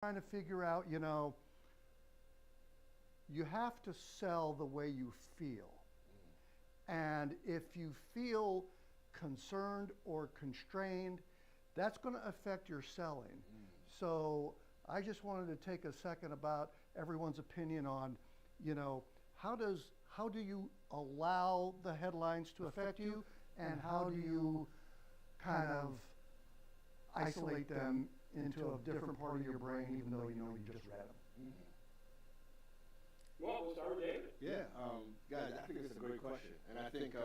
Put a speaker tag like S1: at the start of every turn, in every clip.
S1: trying to figure out, you have to sell the way you feel. And if you feel concerned or constrained, that's going to affect your selling. So I just wanted to take a second about everyone's opinion on, how do you allow the headlines to affect you, and how do you kind of isolate them into a different part of your brain, even though you just read them?
S2: Well, we'll start with David.
S3: Yeah, guys, I think it's a great question. And I think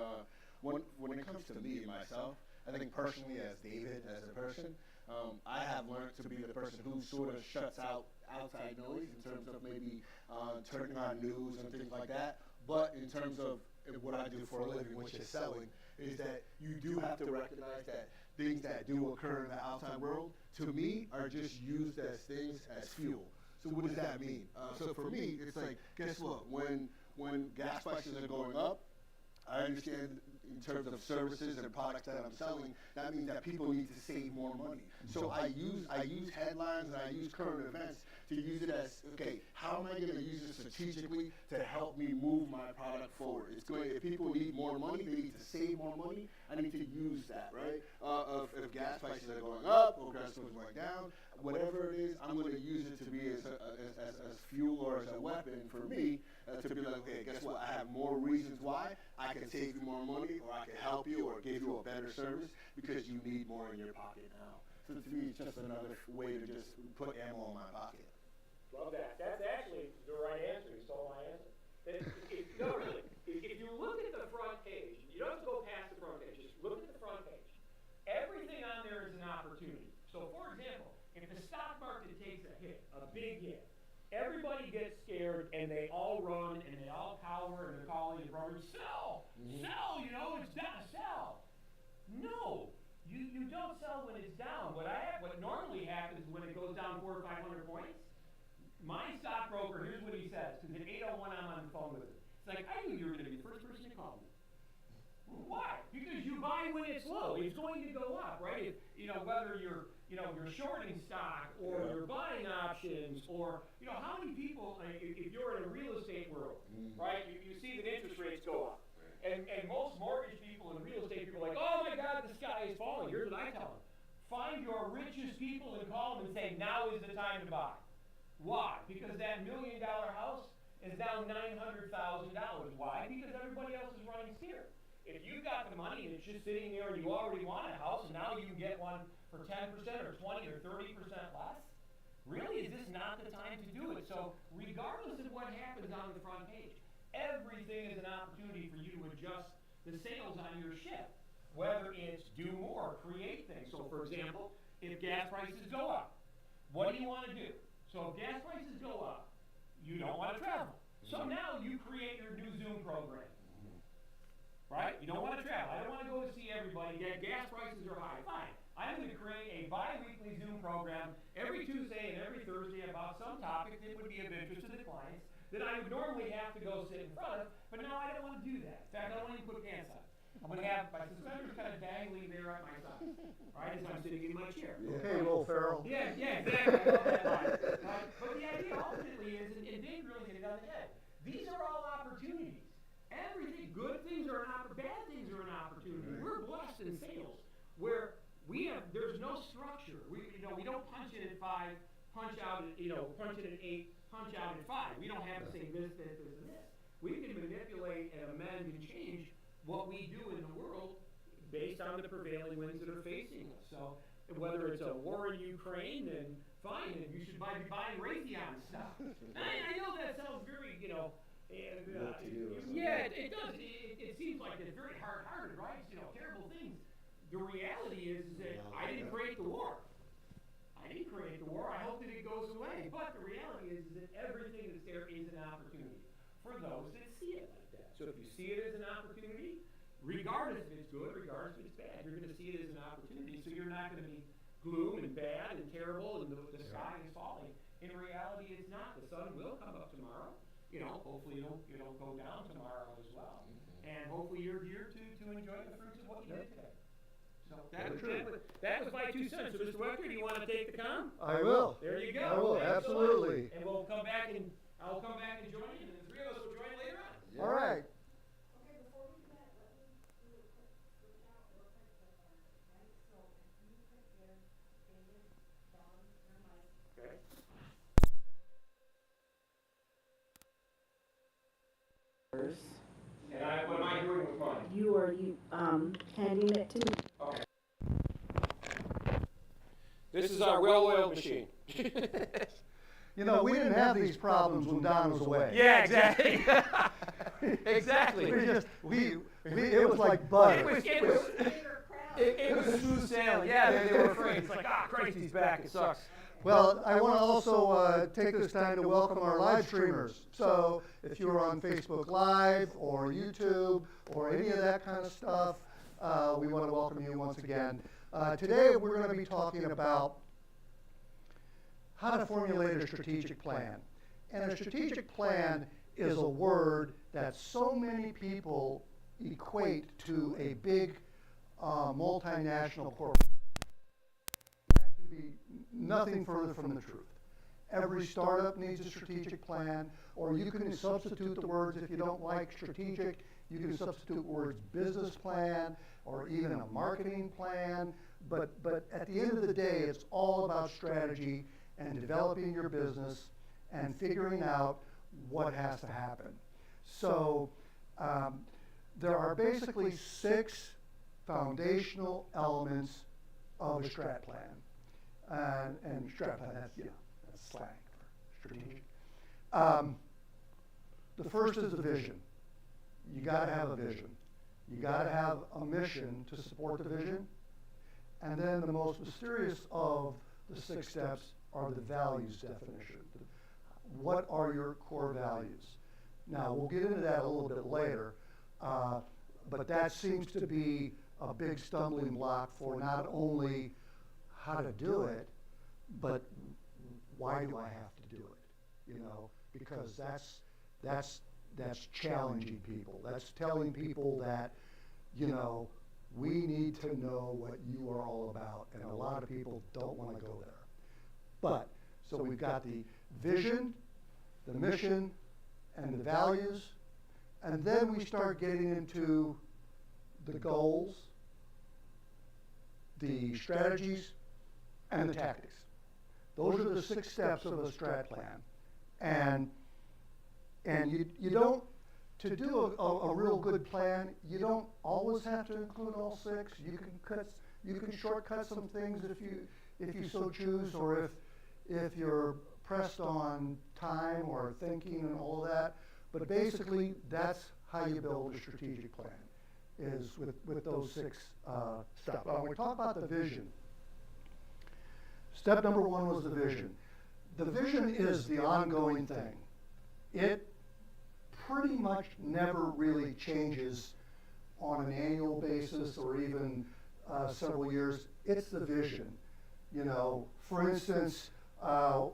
S3: when it comes to me, myself, I think personally as David, as a person, I have learned to be the person who sort of shuts out outside noise in terms of maybe turning on news and things like that. But in terms of what I do for a living, which is selling, is that you do have to recognize that things that do occur in the outside world, to me, are just used as things as fuel. So what does that mean? So for me, it's like, guess what? When gas prices are going up, I understand in terms of services and products that I'm selling, that means that people need to save more money. So I use headlines and I use current events to use it as, okay, how am I going to use it strategically to help me move my product forward? It's going, if people need more money, they need to save more money, I need to use that, right? If gas prices are going up or gas prices are going down, whatever it is, I'm going to use it to be as fuel or as a weapon for me to be like, okay, guess what? I have more reasons why I can save you more money, or I can help you, or give you a better service because you need more in your pocket now. So to me, it's just another way to just put ammo in my pocket.
S2: Love that. That's actually the right answer. You stole my answer. No, really. If you look at the front page, you don't have to go past the front page. Just look at the front page. Everything on there is an opportunity. So, for example, if the stock market takes a hit, a big hit, everybody gets scared and they all run and they all cower and they're calling their brothers, sell, sell, it's down, sell. No, you don't sell when it's down. What normally happens when it goes down 400 or 500 points, my stockbroker, here's what he says, because at 8:01 I'm on the phone with him. It's like, I knew you were going to be the first person to call me. Why? Because you buy when it's low. It's going to go up, right? Whether you're shorting stock or you're buying options, or how many people, if you're in a real estate world, right? You see that interest rates go up, and most mortgage people and real estate people are like, oh my God, the sky is falling. Here's what I tell them: find your richest people and call them and say, now is the time to buy. Why? Because that $1 million house is down $900,000. Why? Because everybody else is running scared. If you've got the money and it's just sitting there and you already want a house and now you can get one for 10% or 20 or 30% less, really, is this not the time to do it? So regardless of what happens on the front page, everything is an opportunity for you to adjust the sails on your ship, whether it's do more, create things. So for example, if gas prices go up, what do you want to do? So if gas prices go up, you don't want to travel. So now you create your new Zoom program. Right? You don't want to travel. I don't want to go to see everybody. Gas prices are high. Fine. I'm going to create a bi-weekly Zoom program every Tuesday and every Thursday about some topic that would be of interest to the clients that I would normally have to go sit in front of, but now I don't want to do that. In fact, I don't want to put pants on. I'm going to have my suspenders kind of dangling there at my side, right, as I'm sitting in my chair.
S1: Yeah. Okay, Will Ferrell.
S2: Yeah, exactly. I love that line. Right? But the idea ultimately is, and Dave really hit it on the head, these are all opportunities. Everything, good things are an opportunity, bad things are an opportunity. We're blessed in sales where there's no structure. We don't punch in at 5, punch out at, punch in at 8, punch out at 5. We don't have to say this, and this. We can manipulate and amend and change what we do in the world based on the prevailing winds that are facing us. So whether it's a war in Ukraine, then fine, and you should be buying Raytheon stock. I know that sounds very, yeah, it does. It seems like it's very hard-hearted, right? Terrible things. The reality is that I didn't create the war. I didn't create the war. I hope that it goes away. But the reality is that everything that's there is an opportunity for those that see it like that. So if you see it as an opportunity, regardless if it's good, regardless if it's bad, you're going to see it as an opportunity. So you're not going to be gloom and bad and terrible and the sky is falling. In reality, it's not. The sun will come up tomorrow. Hopefully it'll go down tomorrow as well. And hopefully you're here to enjoy the fruits of what you did today. So that was my 2 cents. So Mr. Waechter, do you want to take the com?
S1: I will.
S2: There you go.
S1: I will,
S2: Thanks so
S1: absolutely.
S2: much. And I'll come back and join you, and the 3 of us will join later on.
S3: Yeah.
S1: All right.
S4: Okay, before we do that, let me do a quick switch out real quick to right? So if you could give David, Don, your mic.
S2: Okay. And what am I doing with mine?
S4: You are handing it to me.
S2: Okay. This is our well-oiled machine.
S1: You know, we didn't have these problems when Don was away.
S2: Yeah, exactly. Exactly.
S1: It was like butter.
S2: It was smooth sailing. Yeah, they were afraid. It's like, Christ, he's back. It sucks.
S1: Well, I want to also take this time to welcome our live streamers. So if you're on Facebook Live or YouTube or any of that kind of stuff, we want to welcome you once again. Today we're going to be talking about how to formulate a strategic plan. And a strategic plan is a word that so many people equate to a big multinational corporation. That can be nothing further from the truth. Every startup needs a strategic plan, or you can substitute the words, if you don't like strategic, you can substitute words business plan or even a marketing plan. But at the end of the day, it's all about strategy and developing your business and figuring out what has to happen. So there are basically 6 foundational elements of a strat plan. And strat plan, that's slang for strategic. The first is the vision. You got to have a vision. You got to have a mission to support the vision. And then the most mysterious of the 6 steps are the values definition. What are your core values? Now, we'll get into that a little bit later, but that seems to be a big stumbling block for not only how to do it, but why do I have to do it? You know, because that's challenging people. That's telling people that, you know, we need to know what you are all about, and a lot of people don't want to go there. But, so we've got the vision, the mission, and the values, and then we start getting into the goals, the strategies, and the tactics. Those are the 6 steps of a strat plan. And you don't, to do a real good plan, you don't always have to include all 6. You can shortcut some things if you so choose, or if you're pressed on time or thinking and all of that. But basically, that's how you build a strategic plan, is with those 6 steps. When we talk about the vision, step number 1 was the vision. The vision is the ongoing thing. It pretty much never really changes on an annual basis or even several years. It's the vision. You know, for instance, a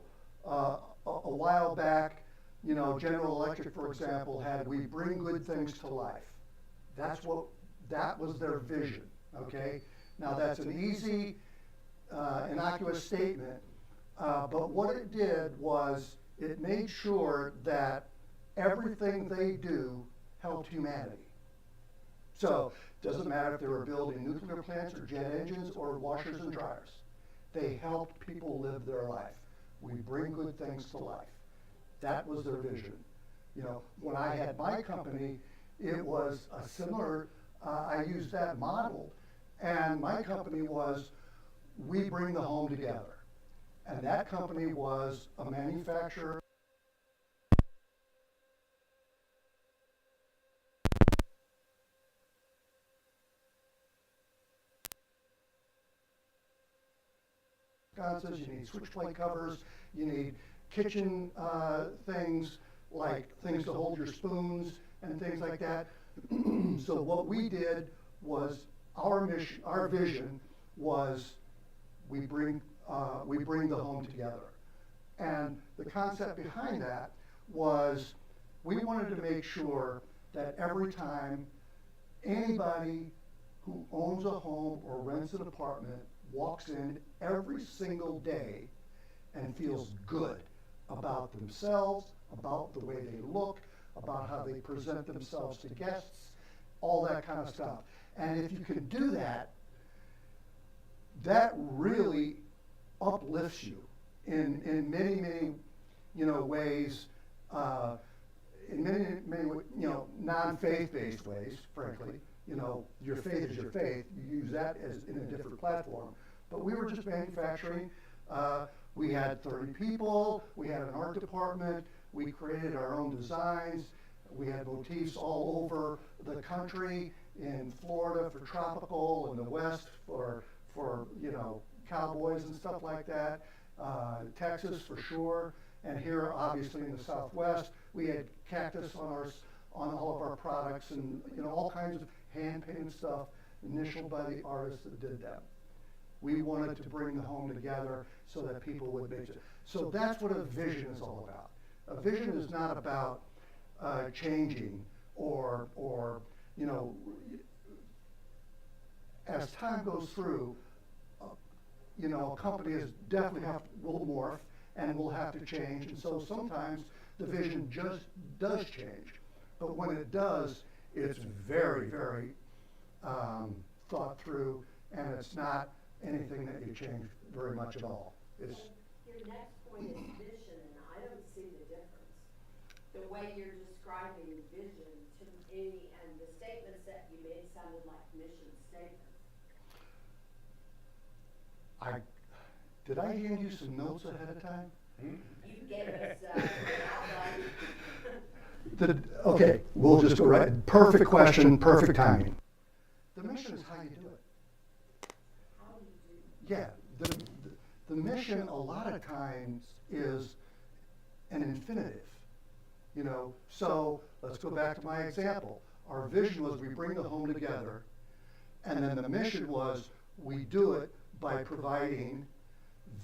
S1: while back, you know, General Electric, for example, had "We bring good things to life." That was their vision. Okay. Now that's an easy, innocuous statement, but what it did was it made sure that everything they do helped humanity. So it doesn't matter if they were building nuclear plants or jet engines or washers and dryers. They helped people live their life. We bring good things to life. That was their vision. You know, when I had my company, it was a similar, I used that model, and my company was, we bring the home together. And that company was a manufacturer. You need switch plate covers, you need kitchen things, like things to hold your spoons and things like that. So what we did was, our vision was, we bring the home together. And the concept behind that was, we wanted to make sure that every time anybody who owns a home or rents an apartment walks in every single day and feels good about themselves, about the way they look, about how they present themselves to guests, all that kind of stuff. And if you can do that, that really uplifts you in many, many, ways, in many, non-faith-based ways, frankly. Your faith is your faith. You use that as in a different platform. But we were just manufacturing. We had 30 people. We had an art department. We created our own designs. We had motifs all over the country, in Florida for tropical, in the West for cowboys and stuff like that, Texas for sure, and here obviously in the Southwest, we had cactus on all of our products, and all kinds of hand-painted stuff initialed by the artists that did that. We wanted to bring the home together so that people would make it. So that's what a vision is all about. A vision is not about changing or as time goes through, a company definitely will morph and will have to change. And so sometimes the vision just does change. But when it does, it's very, very thought through, and it's not anything that you change very much at all. It's
S4: Your next point is vision, and I don't see the difference. The way you're describing vision to me, and the statements that you made sounded like mission statements.
S1: Did I hand you some notes ahead of time?
S4: You gave us an outline.
S1: Okay, we'll just go right. Perfect question, perfect timing. The mission is how you do it.
S4: How do you do?
S1: Yeah, the mission a lot of times is an infinitive. So let's go back to my example. Our vision was we bring the home together, and then the mission was we do it by providing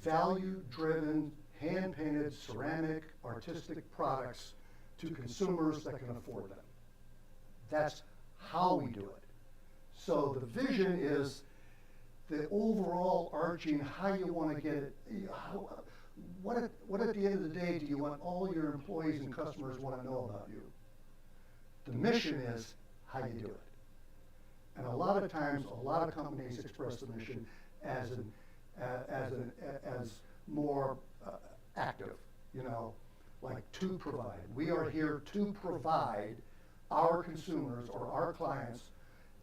S1: value-driven, hand-painted, ceramic, artistic products to consumers that can afford them. That's how we do it. So the vision is the overall arching, how you want to get it, what at the end of the day do you want all your employees and customers want to know about you? The mission is how you do it. And a lot of times, a lot of companies express the mission as more active, like to provide. We are here to provide our consumers or our clients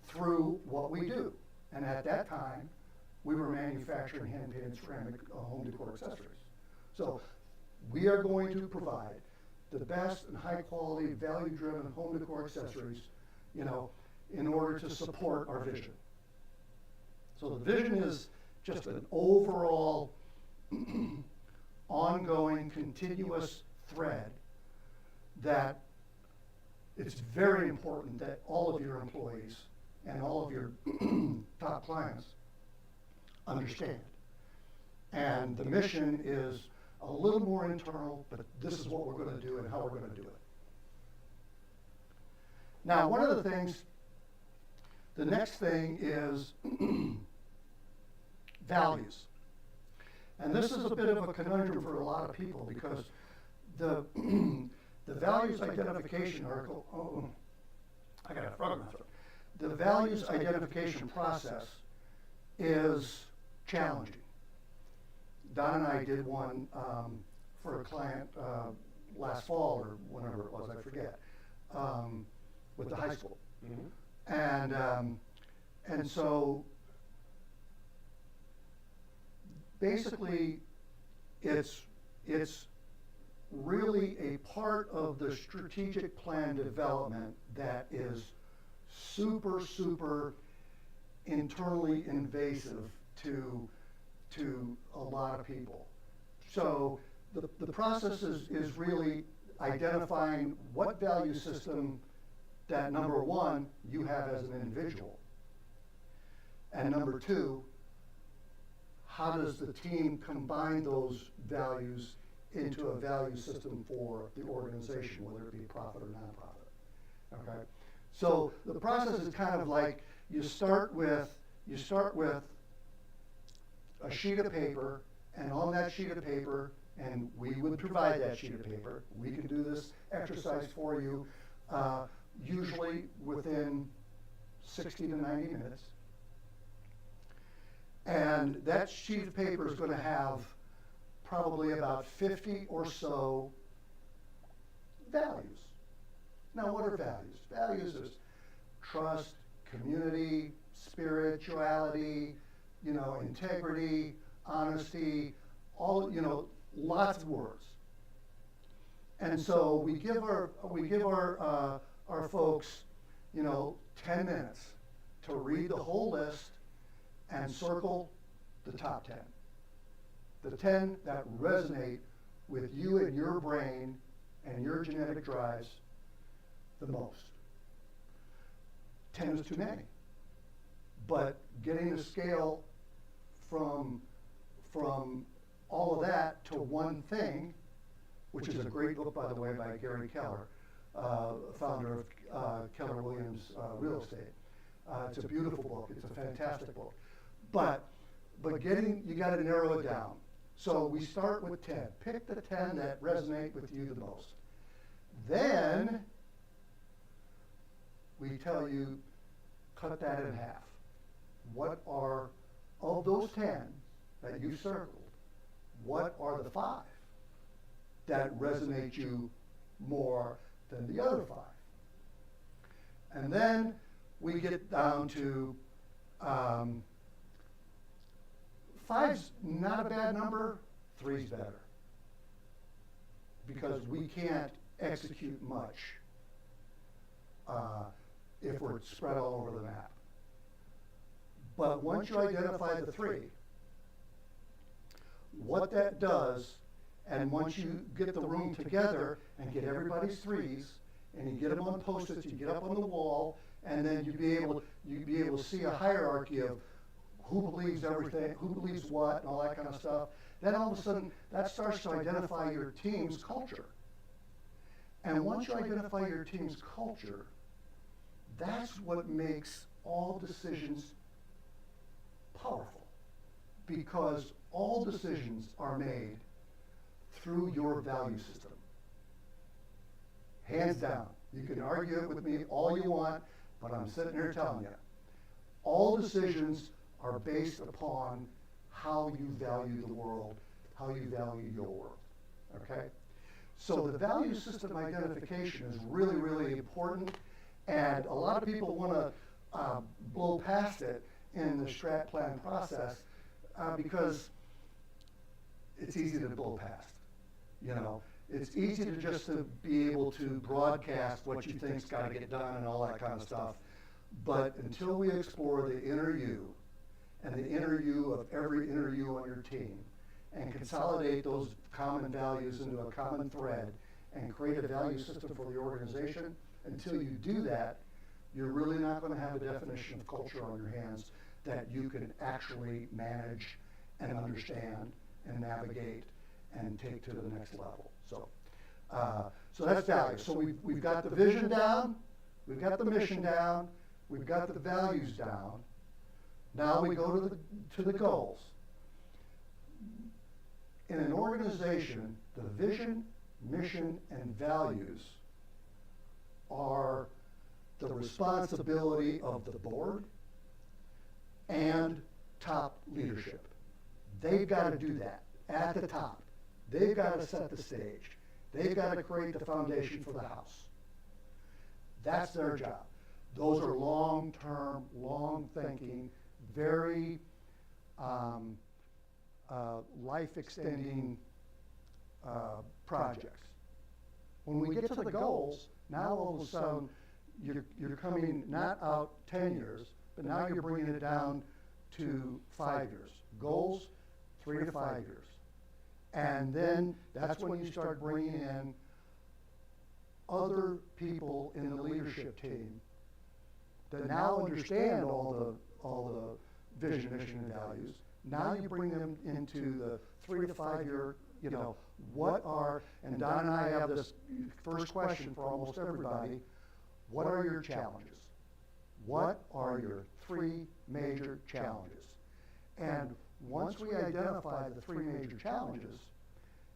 S1: through what we do. And at that time, we were manufacturing hand-painted ceramic home decor accessories. So we are going to provide the best and high-quality, value-driven home decor accessories, in order to support our vision. So the vision is just an overall, ongoing, continuous thread that it's very important that all of your employees and all of your top clients understand. And the mission is a little more internal, but this is what we're going to do and how we're going to do it. Now, one of the things, the next thing is values. And this is a bit of a conundrum for a lot of people because the values identification article, I got a frog in my throat. The values identification process is challenging. Don and I did one for a client last fall or whenever it was, I forget, with the high school. Mm-hmm. And so basically it's really a part of the strategic plan development that is super, super internally invasive to a lot of people. So the process is really identifying what value system that, number one, you have as an individual. And number two, how does the team combine those values into a value system for the organization, whether it be profit or nonprofit, okay? So the process is kind of like you start with a sheet of paper, and on that sheet of paper, and we would provide that sheet of paper. We can do this exercise for you, usually within 60 to 90 minutes. And that sheet of paper is going to have probably about 50 or so values. Now, what are values? Values is trust, community, spirituality, integrity, honesty, all, lots of words. And so we give our folks, 10 minutes to read the whole list and circle the top 10. The 10 that resonate with you and your brain and your genetic drives the most. 10 is too many. But getting the scale from all of that to one thing, which is a great book, by the way, by Gary Keller, founder of Keller Williams Real Estate. It's a beautiful book. It's a fantastic book. But you got to narrow it down. So we start with 10. Pick the 10 that resonate with you the most. Then we tell you, cut that in half. What are, of those 10 that you circled, what are the 5 that resonate you more than the other 5? And then we get down to 5's not a bad number, 3's better. Because we can't execute much if we're spread all over the map. But once you identify the 3, what that does, and once you get the room together and get everybody's 3s, and you get them on Post-its, you get up on the wall, and then you'd be able to see a hierarchy of who believes everything, who believes what, and all that kind of stuff. Then all of a sudden, that starts to identify your team's culture. And once you identify your team's culture, that's what makes all decisions powerful. Because all decisions are made through your value system. Hands down. You can argue it with me all you want, but I'm sitting here telling you. All decisions are based upon how you value the world, how you value your world, okay? So the value system identification is really, really important, and a lot of people want to blow past it in the strat plan process because it's easy to blow past, It's easy to just to be able to broadcast what you think's got to get done and all that kind of stuff, but until we explore the inner you, and the inner you of every inner you on your team, and consolidate those common values into a common thread, and create a value system for the organization, until you do that, you're really not going to have a definition of culture on your hands that you can actually manage and understand and navigate and take to the next level. So that's value. So we've got the vision down, we've got the mission down, we've got the values down. Now we go to the goals. In an organization, the vision, mission, and values are the responsibility of the board and top leadership. They've got to do that at the top. They've got to set the stage. They've got to create the foundation for the house. That's their job. Those are long-term, long-thinking, very life-extending projects. When we get to the goals, now all of a sudden you're coming not out 10 years, but now you're bringing it down to 5 years. Goals, 3 to 5 years. And then that's when you start bringing in other people in the leadership team that now understand all the vision, mission, and values. Now you bring them into the 3 to 5 year, what are, and Don and I have this first question for almost everybody, what are your challenges? What are your three major challenges? And once we identify the three major challenges,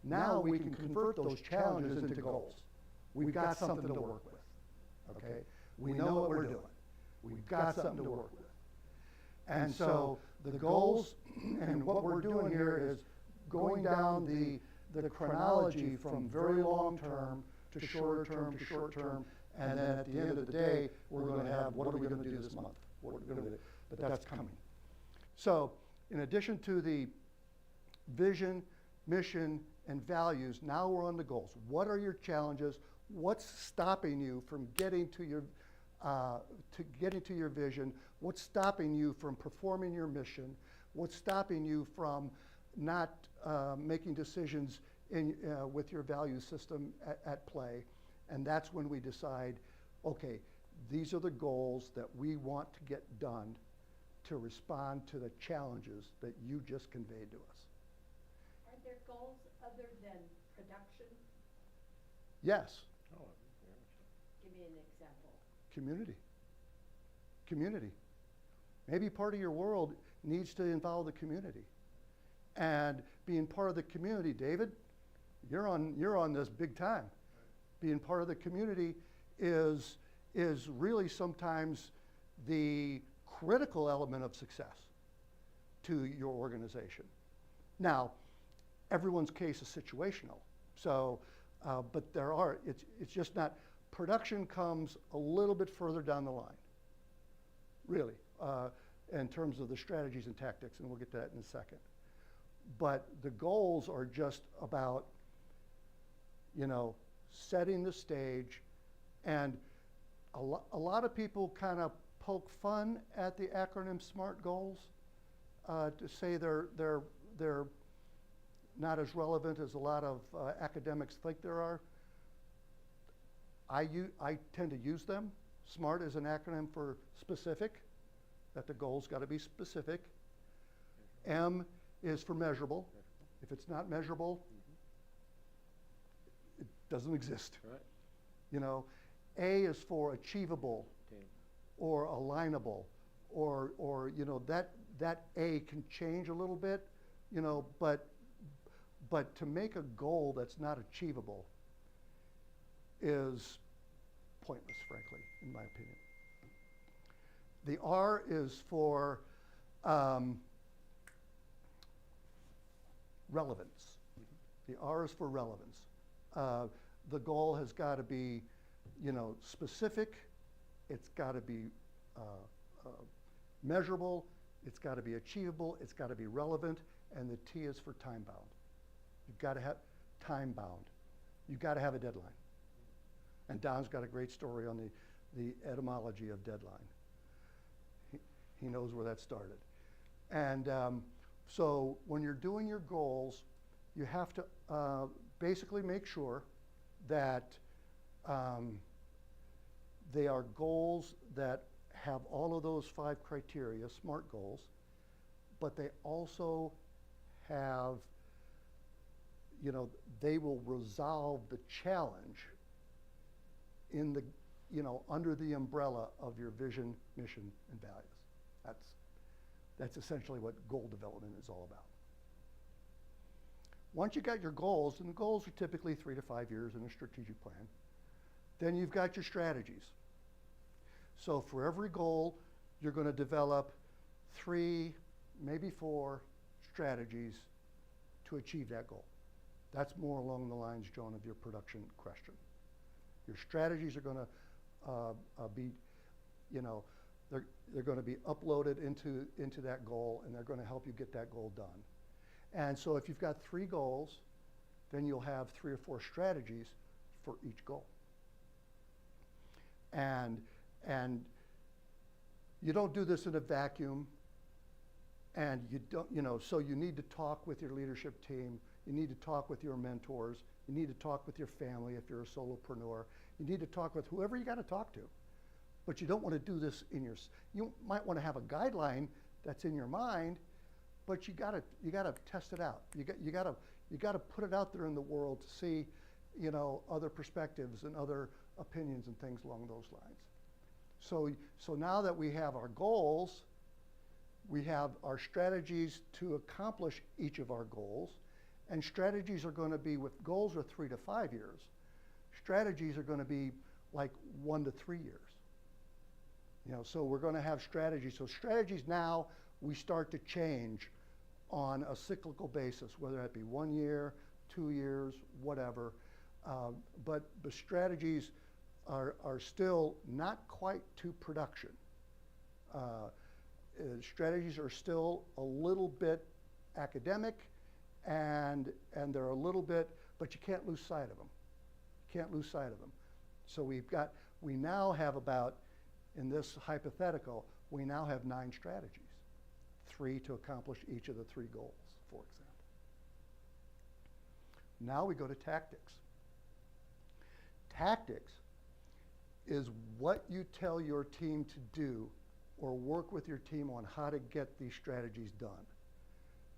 S1: now we can convert those challenges into goals. We've got something to work with, okay? We know what we're doing. We've got something to work with. And so the goals, and what we're doing here is going down the chronology from very long term to shorter term to short term, and then at the end of the day, we're going to have, what are we going to do this month? What are we going to do? But that's coming. So in addition to the vision, mission, and values, now we're on the goals. What are your challenges? What's stopping you from getting to your vision? What's stopping you from performing your mission? What's stopping you from not making decisions with your value system at play? And that's when we decide, okay, these are the goals that we want to get done to respond to the challenges that you just conveyed to us.
S4: Are there goals other than production?
S1: Yes.
S3: Oh,
S4: Give me an example.
S1: Community. Community. Maybe part of your world needs to involve the community. And being part of the community, David, you're on this big time. Being part of the community is really sometimes the critical element of success to your organization. Now, everyone's case is situational. So, but it's just not, production comes a little bit further down the line, really, in terms of the strategies and tactics, and we'll get to that in a second. But the goals are just about, setting the stage, and a lot of people kind of poke fun at the acronym SMART goals to say they're not as relevant as a lot of academics think there are. I tend to use them. SMART is an acronym for specific, that the goal's got to be specific. M is for measurable. If it's not measurable, it doesn't exist.
S3: Right.
S1: A is for achievable or alignable, or that A can change a little bit, but to make a goal that's not achievable is pointless, frankly, in my opinion. The R is for relevance. The R is for relevance. The goal has got to be, specific. It's got to be measurable. It's got to be achievable. It's got to be relevant. And the T is for time bound. You've got to have time bound. You've got to have a deadline. And Don's got a great story on the etymology of deadline. He knows where that started. And so when you're doing your goals, you have to basically make sure that they are goals that have all of those 5 criteria, SMART goals, but they also have, they will resolve the challenge in the, under the umbrella of your vision, mission, and values. That's essentially what goal development is all about. Once you got your goals, and the goals are typically 3 to 5 years in a strategic plan, then you've got your strategies. So for every goal, you're going to develop 3, maybe 4 strategies to achieve that goal. That's more along the lines, Joan, of your production question. Your strategies are going to be, they're going to be uploaded into that goal, and they're going to help you get that goal done. And so if you've got 3 goals, then you'll have 3 or 4 strategies for each goal. And you don't do this in a vacuum, and you don't, so you need to talk with your leadership team. You need to talk with your mentors. You need to talk with your family if you're a solopreneur. You need to talk with whoever you got to talk to. But you don't want to do this you might want to have a guideline that's in your mind, but you got to test it out. You got to put it out there in the world to see, other perspectives and other opinions and things along those lines. So now that we have our goals, we have our strategies to accomplish each of our goals, and strategies are going to be, with goals are 3 to 5 years, strategies are going to be like 1 to 3 years. You know, so we're going to have strategies. So strategies now we start to change on a cyclical basis, whether that be 1 year, 2 years, whatever. But strategies are still not quite to production. Strategies are still a little bit academic, and they're a little bit, but you can't lose sight of them. You can't lose sight of them. So we now have about, in this hypothetical, we now have 9 strategies, 3 to accomplish each of the 3 goals, for example. Now we go to tactics. Tactics is what you tell your team to do or work with your team on how to get these strategies done.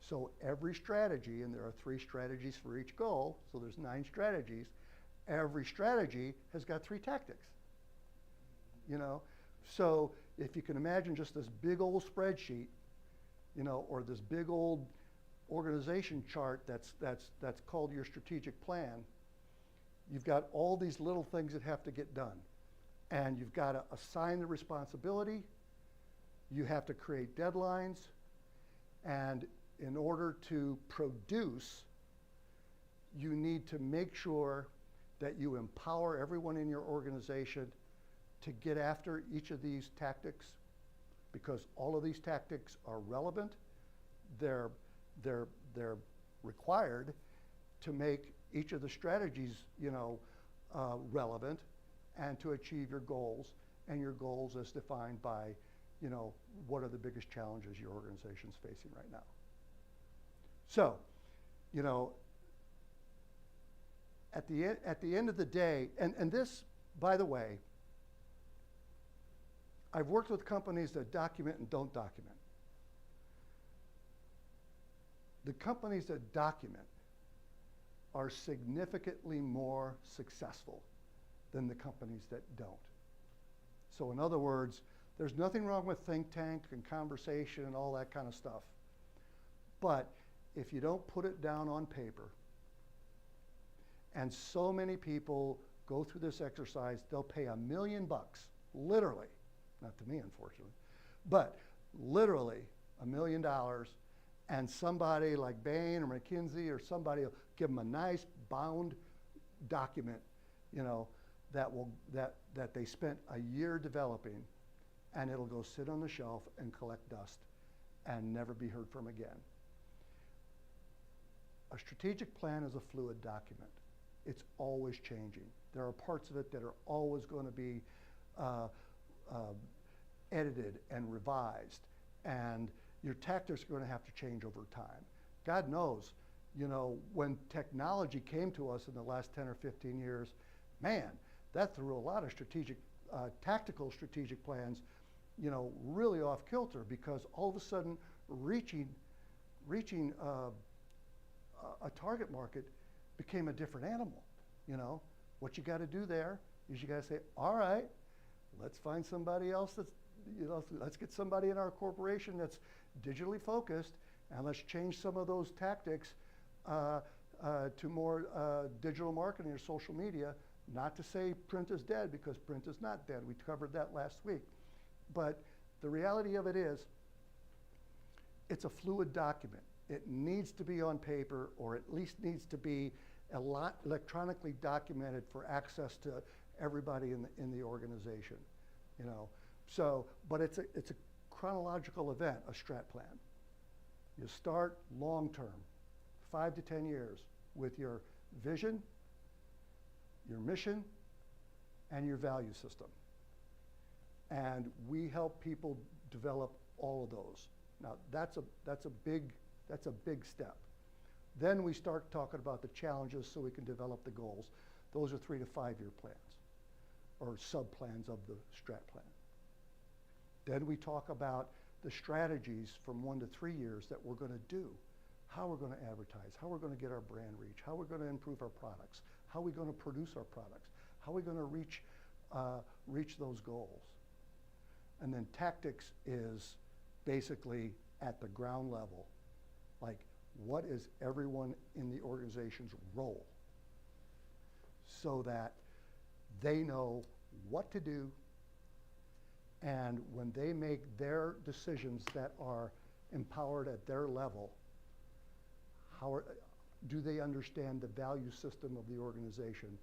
S1: So every strategy, and there are 3 strategies for each goal, so there's 9 strategies, every strategy has got 3 tactics. You know, so if you can imagine just this big old spreadsheet, you know, or this big old organization chart that's called your strategic plan, you've got all these little things that have to get done. And you've got to assign the responsibility, you have to create deadlines, and in order to produce, you need to make sure that you empower everyone in your organization to get after each of these tactics, because all of these tactics are relevant. They're required to make each of the strategies, you know, relevant, and to achieve your goals, and your goals as defined by, you know, what are the biggest challenges your organization's facing right now. So, you know, at the end of the day, and this, by the way, I've worked with companies that document and don't document. The companies that document are significantly more successful than the companies that don't. So in other words, there's nothing wrong with think tank and conversation and all that kind of stuff. But if you don't put it down on paper, and so many people go through this exercise, they'll pay $1 million, literally, not to me, unfortunately, but literally $1 million, and somebody like Bain or McKinsey or somebody will give them a nice bound document, you know, that they spent a year developing, and it'll go sit on the shelf and collect dust and never be heard from again. A strategic plan is a fluid document. It's always changing. There are parts of it that are always going to be edited and revised, and your tactics are going to have to change over time. God knows, you know, when technology came to us in the last 10 or 15 years, man, that threw a lot of tactical strategic plans, you know, really off kilter, because all of a sudden reaching a target market became a different animal. You know, what you got to do there is you got to say, all right, let's find somebody else that's, you know, let's get somebody in our corporation that's digitally focused, and let's change some of those tactics to more digital marketing or social media. Not to say print is dead, because print is not dead. We covered that last week. But the reality of it is, it's a fluid document. It needs to be on paper, or at least needs to be electronically documented for access to everybody in the organization. You know, so, but it's a chronological event, a strat plan. You start long term, 5 to 10 years, with your vision, your mission, and your value system. And we help people develop all of those. Now that's a big step. Then we start talking about the challenges so we can develop the goals. Those are 3 to 5 year plans, or sub-plans of the strat plan. Then we talk about the strategies from 1 to 3 years that we're going to do. How we're going to advertise, how we're going to get our brand reach, how we're going to improve our products, how we're going to produce our products, how we're going to reach those goals. And then tactics is basically at the ground level. Like, what is everyone in the organization's role? So that they know what to do, and when they make their decisions that are empowered at their level, do they understand the value system of the organization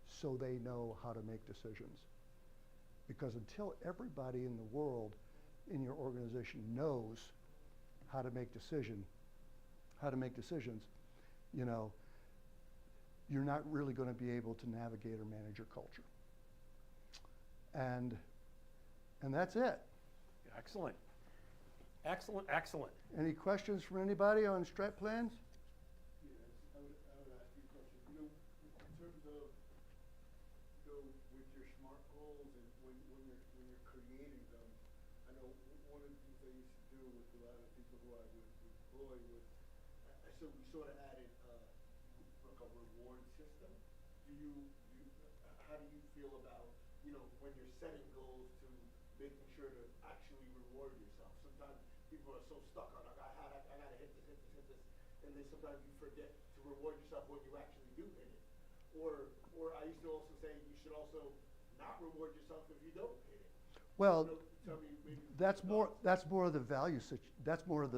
S1: so they know how to make decisions? Because until everybody in the world in your organization knows how to make decisions, you know, you're not really going to be able to navigate or manage your culture. And that's it.
S2: Excellent. Excellent, excellent.
S1: Any questions from anybody on strat plans?
S5: I would ask you a question. You know, in terms of, you know, with your SMART goals and when you're creating them, I know one of the things I used to do with a lot of the people who I would employ was, so we sort of added like a reward system. How do you feel about, you know, when you're setting goals to making sure to actually reward yourself? Sometimes people are so stuck on, like, I gotta hit this, and then sometimes you forget to reward yourself when you actually do hit it. Or I used to also say you should also not reward yourself if you don't hit it.
S1: Well,
S5: So, tell me maybe
S1: that's more of the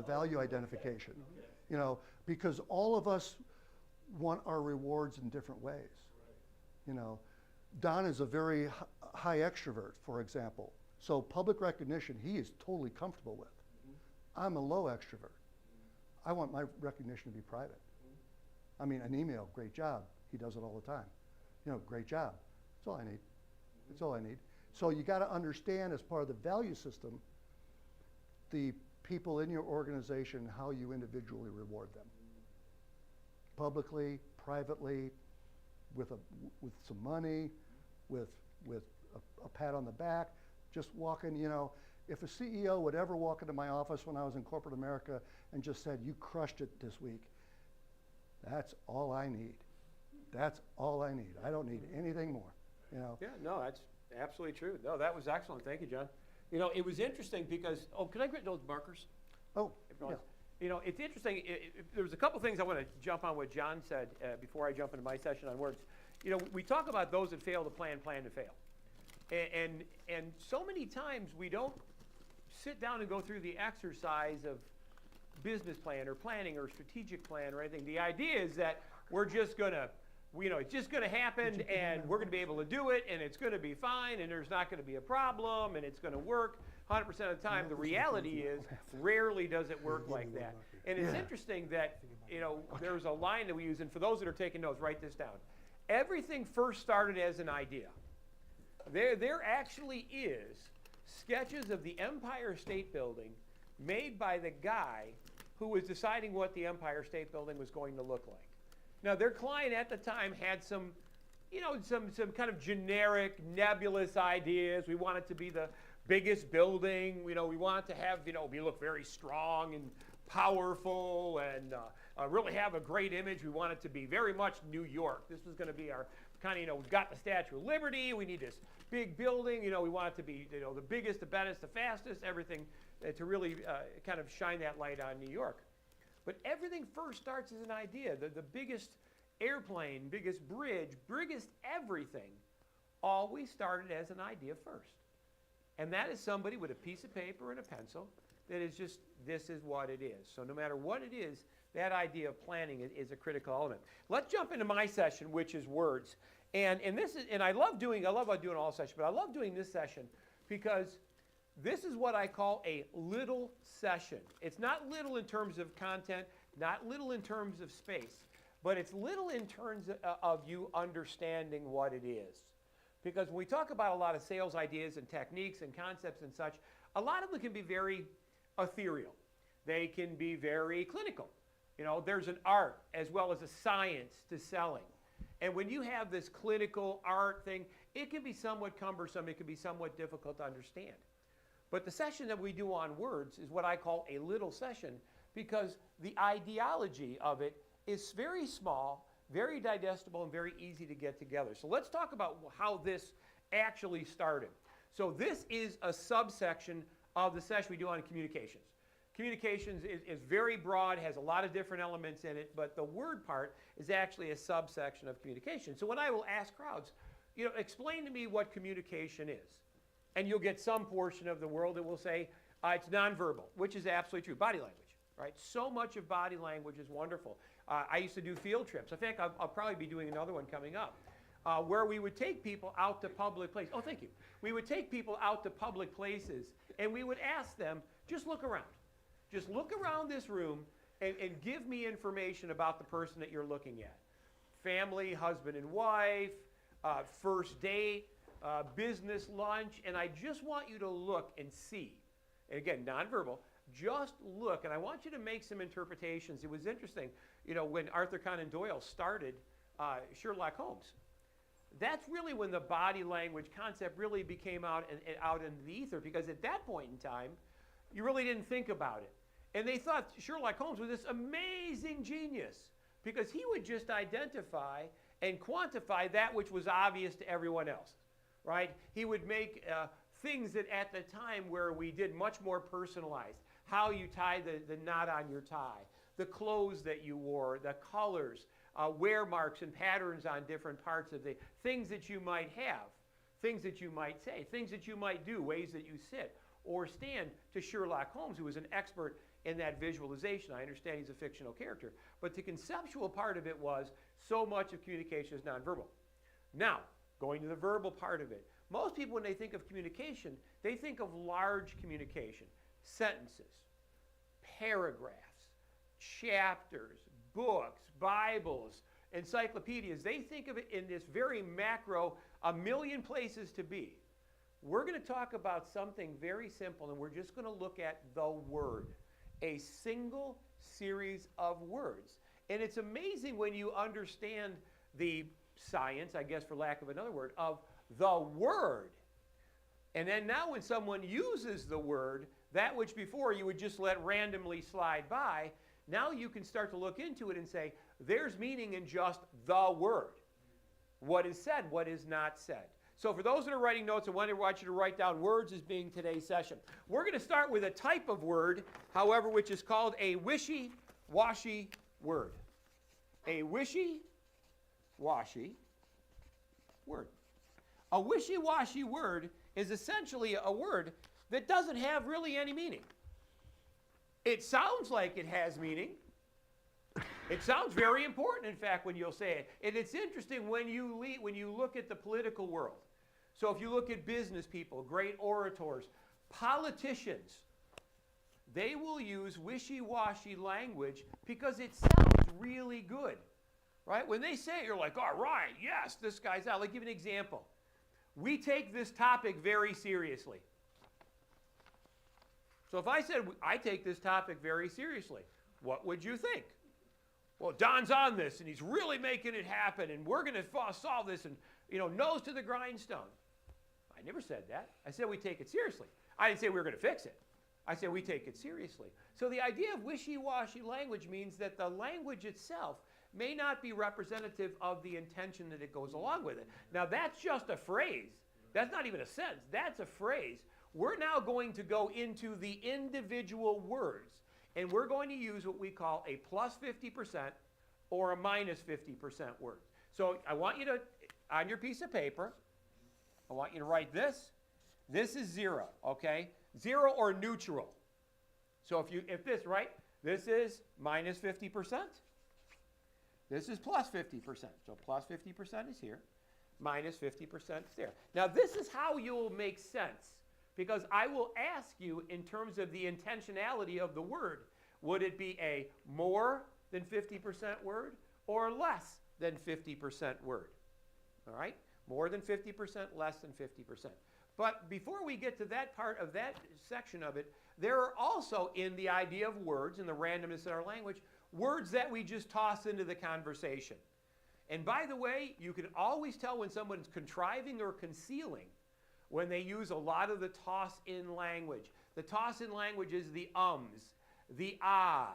S1: value identification.
S5: Okay.
S1: You know, because all of us want our rewards in different ways.
S5: Right.
S1: You know, Don is a very high extrovert, for example. So public recognition, he is totally comfortable with. I'm a low extrovert. I want my recognition to be private. I mean, an email, great job. He does it all the time. You know, great job. That's all I need. That's all I need. So you got to understand, as part of the value system, the people in your organization, how you individually reward them. Publicly, privately, with some money, with a pat on the back, just walking, you know, if a CEO would ever walk into my office when I was in corporate America and just said, you crushed it this week, that's all I need. That's all I need. I don't need anything more, you know.
S2: Yeah, no, that's absolutely true. No, that was excellent. Thank you, John. You know, it was interesting because, can I get those markers?
S1: Oh, yeah.
S2: You know, it's interesting. There was a couple things I want to jump on what John said before I jump into my session on words. You know, we talk about those that fail to plan to fail. And so many times we don't sit down and go through the exercise of business plan or planning or strategic plan or anything. The idea is that we're just going to, you know, it's just going to happen and we're going to be able to do it and it's going to be fine and there's not going to be a problem and it's going to work 100% of the time. The reality is rarely does it work like that. And it's interesting that, you know, there's a line that we use, and for those that are taking notes, write this down. Everything first started as an idea. There actually is sketches of the Empire State Building made by the guy who was deciding what the Empire State Building was going to look like. Now, their client at the time had some, you know, some kind of generic, nebulous ideas. We want it to be the biggest building. You know, we want it to have, you know, we look very strong and powerful and really have a great image. We want it to be very much New York. This was going to be our kind of, you know, we've got the Statue of Liberty. We need this big building. You know, we want it to be, you know, the biggest, the baddest, the fastest, everything to really kind of shine that light on New York. But everything first starts as an idea. The biggest airplane, biggest bridge, biggest everything always started as an idea first. And that is somebody with a piece of paper and a pencil that is just, this is what it is. So no matter what it is, that idea of planning is a critical element. Let's jump into my session, which is words. And this is, and I love doing all sessions, but I love doing this session because this is what I call a little session. It's not little in terms of content, not little in terms of space, but it's little in terms of you understanding what it is. Because when we talk about a lot of sales ideas and techniques and concepts and such, a lot of them can be very ethereal. They can be very clinical. You know, there's an art as well as a science to selling. And when you have this clinical art thing, it can be somewhat cumbersome. It can be somewhat difficult to understand. But the session that we do on words is what I call a little session because the ideology of it is very small, very digestible, and very easy to get together. So let's talk about how this actually started. So this is a subsection of the session we do on communications. Communications is very broad, has a lot of different elements in it, but the word part is actually a subsection of communication. So when I will ask crowds, explain to me what communication is. And you'll get some portion of the world that will say, it's nonverbal, which is absolutely true. Body language, right? So much of body language is wonderful. I used to do field trips. In fact, I'll probably be doing another one coming up, where we would take people out to public places. Oh, thank you. We would take people out to public places, and we would ask them, just look around. Just look around this room and give me information about the person that you're looking at. Family, husband and wife, first date, business lunch, and I just want you to look and see. And again, nonverbal, just look, and I want you to make some interpretations. It was interesting, when Arthur Conan Doyle started Sherlock Holmes. That's really when the body language concept really became out in the ether, because at that point in time, you really didn't think about it. And they thought Sherlock Holmes was this amazing genius because he would just identify and quantify that which was obvious to everyone else, right? He would make things that at the time where we did much more personalized, how you tie the knot on your tie, the clothes that you wore, the colors, wear marks and patterns on different parts of the things that you might have, things that you might say, things that you might do, ways that you sit or stand, to Sherlock Holmes, who was an expert in that visualization. I understand he's a fictional character, but the conceptual part of it was so much of communication is nonverbal. Now, going to the verbal part of it, most people, when they think of communication, they think of large communication, sentences, paragraphs, chapters, books, Bibles, encyclopedias. They think of it in this very macro, a million places to be. We're going to talk about something very simple, and we're just going to look at the word, a single series of words. And it's amazing when you understand the science, I guess for lack of another word, of the word. And then now when someone uses the word, that which before you would just let randomly slide by, now you can start to look into it and say, there's meaning in just the word. What is said, what is not said. So for those that are writing notes, I want you to write down words as being today's session. We're going to start with a type of word, however, which is called a wishy-washy word. A wishy-washy word. A wishy-washy word is essentially a word that doesn't have really any meaning. It sounds like it has meaning. It sounds very important, in fact, when you'll say it. And it's interesting when you look at the political world. So if you look at business people, great orators, politicians, they will use wishy-washy language because it sounds really good, right? When they say it, you're like, all right, yes, this guy's out. Let me give you an example. We take this topic very seriously. So if I said, I take this topic very seriously, what would you think? Well, Don's on this, and he's really making it happen, and we're going to solve this, and, nose to the grindstone. I never said that. I said we take it seriously. I didn't say we were going to fix it. I said we take it seriously. So the idea of wishy-washy language means that the language itself may not be representative of the intention that it goes along with it. Now, that's just a phrase. That's not even a sentence. That's a phrase. We're now going to go into the individual words, and we're going to use what we call a plus 50% or a minus 50% word. So I want you to, on your piece of paper, I want you to write this. This is 0, okay? 0 or neutral. So if this, right? This is minus 50%. This is plus 50%. So plus 50% is here. Minus 50% is there. Now this is how you'll make sense, because I will ask you in terms of the intentionality of the word, would it be a more than 50% word or less than 50% word? All right? More than 50%, less than 50%. But before we get to that part of that section of it, there are also, in the idea of words, in the randomness of our language, words that we just toss into the conversation. And by the way, you can always tell when someone's contriving or concealing when they use a lot of the toss-in language. The toss-in language is the ums, the ahs,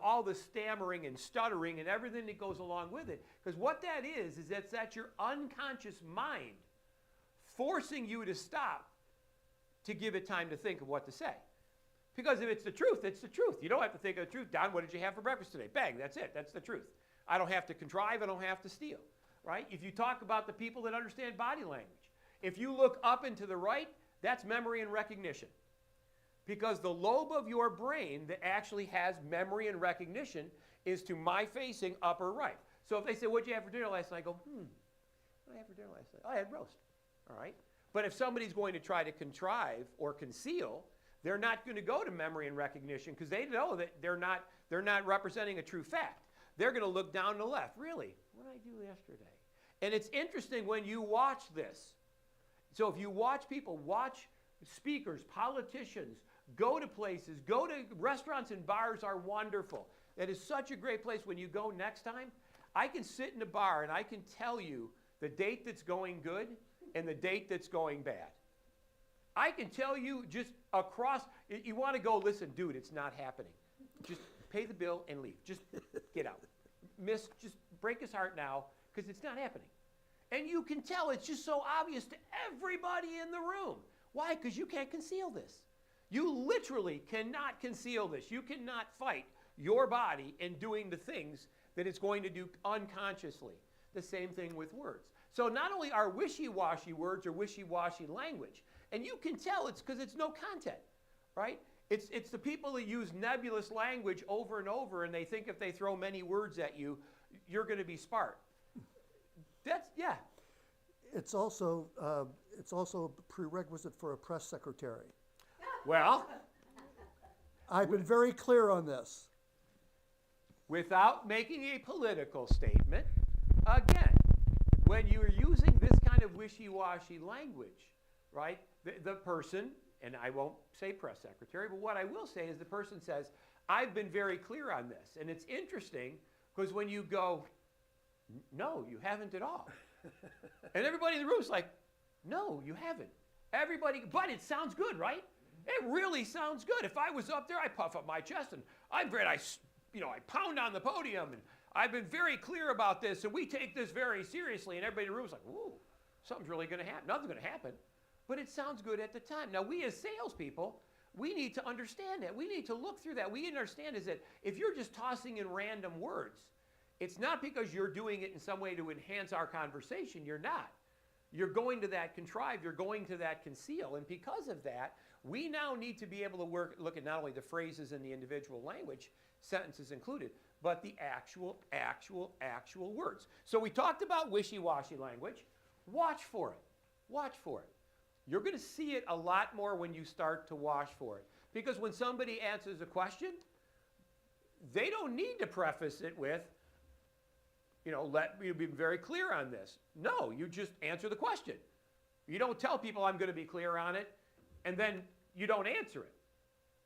S2: all the stammering and stuttering and everything that goes along with it. Because what that is that's your unconscious mind forcing you to stop to give it time to think of what to say. Because if it's the truth, it's the truth. You don't have to think of the truth. Don, what did you have for breakfast today? Bang, that's it. That's the truth. I don't have to contrive. I don't have to steal, right? If you talk about the people that understand body language, if you look up and to the right, that's memory and recognition. Because the lobe of your brain that actually has memory and recognition is to my facing upper right. So if they say, what'd you have for dinner last night? I go, what did I have for dinner last night? Oh, I had roast. All right? But if somebody's going to try to contrive or conceal, they're not going to go to memory and recognition because they know that they're not representing a true fact. They're going to look down to the left. Really? What did I do yesterday? And it's interesting when you watch this. So if you watch people, watch speakers, politicians, go to places, go to restaurants and bars are wonderful. That is such a great place. When you go next time, I can sit in a bar and I can tell you the date that's going good and the date that's going bad. I can tell you just across, you want to go, listen, dude, it's not happening. Just pay the bill and leave. Just get out. Miss, just break his heart now because it's not happening. And you can tell it's just so obvious to everybody in the room. Why? Because you can't conceal this. You literally cannot conceal this. You cannot fight your body in doing the things that it's going to do unconsciously. The same thing with words. So not only are wishy-washy words or wishy-washy language, and you can tell it's because it's no content, right? It's the people that use nebulous language over and over, and they think if they throw many words at you, you're going to be smart. That's, yeah.
S1: It's also a prerequisite for a press secretary.
S2: Well,
S1: I've been very clear on this.
S2: without making a political statement, again, when you're using this kind of wishy-washy language, right, the person, and I won't say press secretary, but what I will say is the person says, I've been very clear on this. And it's interesting because when you go, no, you haven't at all. And everybody in the room is like, no, you haven't. Everybody, but it sounds good, right? It really sounds good. If I was up there, I puff up my chest and I'm great. I pound on the podium and I've been very clear about this and we take this very seriously. And everybody in the room is like, ooh, something's really going to happen. Nothing's going to happen. But it sounds good at the time. Now, we as salespeople, we need to understand that. We need to look through that. We understand is that if you're just tossing in random words, it's not because you're doing it in some way to enhance our conversation. You're not. You're going to that contrive. You're going to that conceal. And because of that, we now need to be able to look at not only the phrases in the individual language, sentences included, but the actual words. So we talked about wishy-washy language. Watch for it. Watch for it. You're going to see it a lot more when you start to watch for it. Because when somebody answers a question, they don't need to preface it with, let me be very clear on this. No, you just answer the question. You don't tell people I'm going to be clear on it, and then you don't answer it.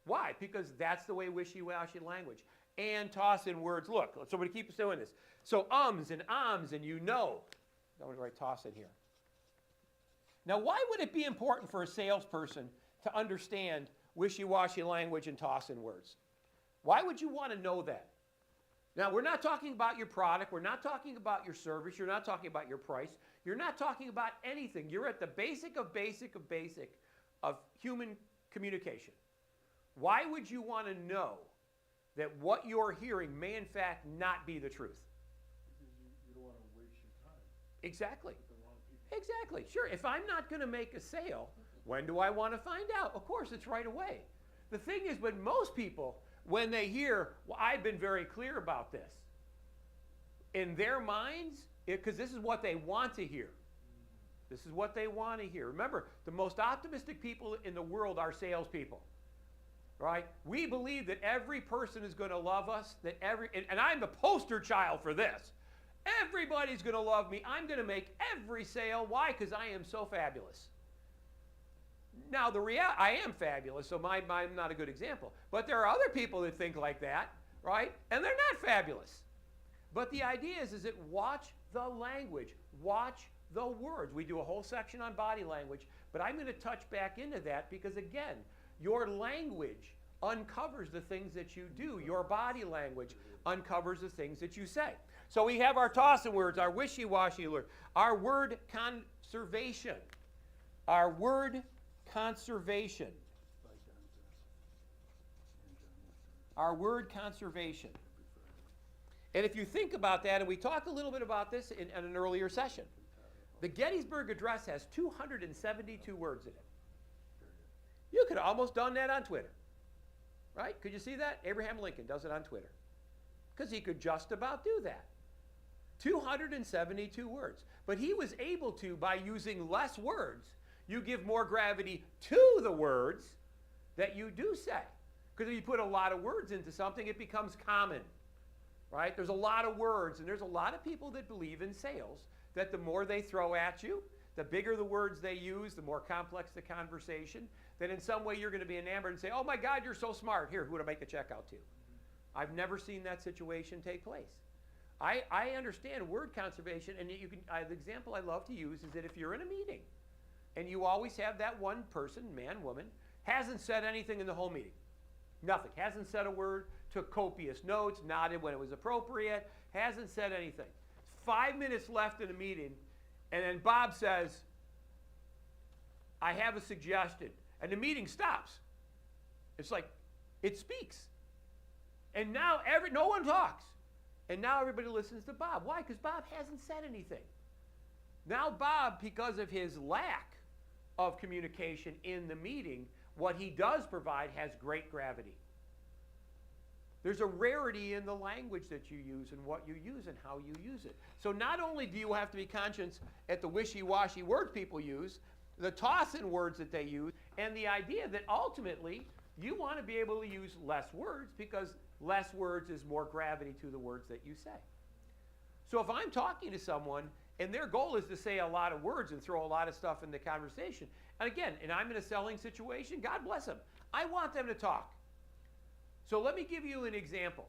S2: Why? Because that's the way wishy-washy language. And toss in words. Look, somebody keeps doing this. So ums and ahs and I'm going to write toss in here. Now, why would it be important for a salesperson to understand wishy-washy language and toss in words? Why would you want to know that? Now, we're not talking about your product. We're not talking about your service. You're not talking about your price. You're not talking about anything. You're at the basic of human communication. Why would you want to know that what you're hearing may in fact not be the truth?
S5: Because you don't want to waste your time.
S2: Exactly.
S5: With the wrong people.
S2: Exactly. Sure. If I'm not going to make a sale, when do I want to find out? Of course, it's right away. The thing is, but most people, when they hear, well, I've been very clear about this, in their minds, because this is what they want to hear. This is what they want to hear. Remember, the most optimistic people in the world are salespeople. Right? We believe that every person is going to love us, and I'm the poster child for this. Everybody's going to love me. I'm going to make every sale. Why? Because I am so fabulous. Now, I am fabulous, so I'm not a good example. But there are other people that think like that, right? And they're not fabulous. But the idea is that watch the language. Watch the words. We do a whole section on body language, but I'm going to touch back into that because, again, your language uncovers the things that you do. Your body language uncovers the things that you say. So we have our tossing words, our wishy-washy words, our word conservation. Our word conservation. Our word conservation. And if you think about that, and we talked a little bit about this in an earlier session, the Gettysburg Address has 272 words in it. You could have almost done that on Twitter, right? Could you see that? Abraham Lincoln does it on Twitter because he could just about do that. 272 words. But he was able to, by using less words, you give more gravity to the words that you do say. Because if you put a lot of words into something, it becomes common, right? There's a lot of words, and there's a lot of people that believe in sales that the more they throw at you, the bigger the words they use, the more complex the conversation, that in some way you're going to be enamored and say, oh my God, you're so smart. Here, who to make a check out to? I've never seen that situation take place. I understand word conservation, and you can. The example I love to use is that if you're in a meeting and you always have that one person, man, woman, hasn't said anything in the whole meeting. Nothing. Hasn't said a word, took copious notes, nodded when it was appropriate, hasn't said anything. 5 minutes left in the meeting, and then Bob says, I have a suggestion. And the meeting stops. It's like, it speaks. And now no one talks. And now everybody listens to Bob. Why? Because Bob hasn't said anything. Now Bob, because of his lack of communication in the meeting, what he does provide has great gravity. There's a rarity in the language that you use and what you use and how you use it. So not only do you have to be conscious at the wishy-washy words people use, the toss-in words that they use, and the idea that ultimately you want to be able to use less words because less words is more gravity to the words that you say. So if I'm talking to someone and their goal is to say a lot of words and throw a lot of stuff in the conversation, and again, and I'm in a selling situation, God bless them. I want them to talk. So let me give you an example.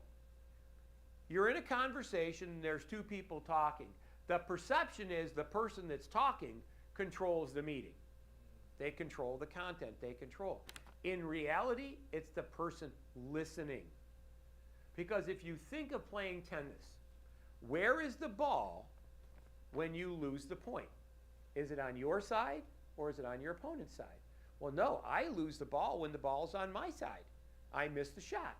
S2: You're in a conversation and there's two people talking. The perception is the person that's talking controls the meeting. They control the content. They control. In reality, it's the person listening. Because if you think of playing tennis, where is the ball when you lose the point? Is it on your side or is it on your opponent's side? Well, no, I lose the ball when the ball's on my side. I miss the shot.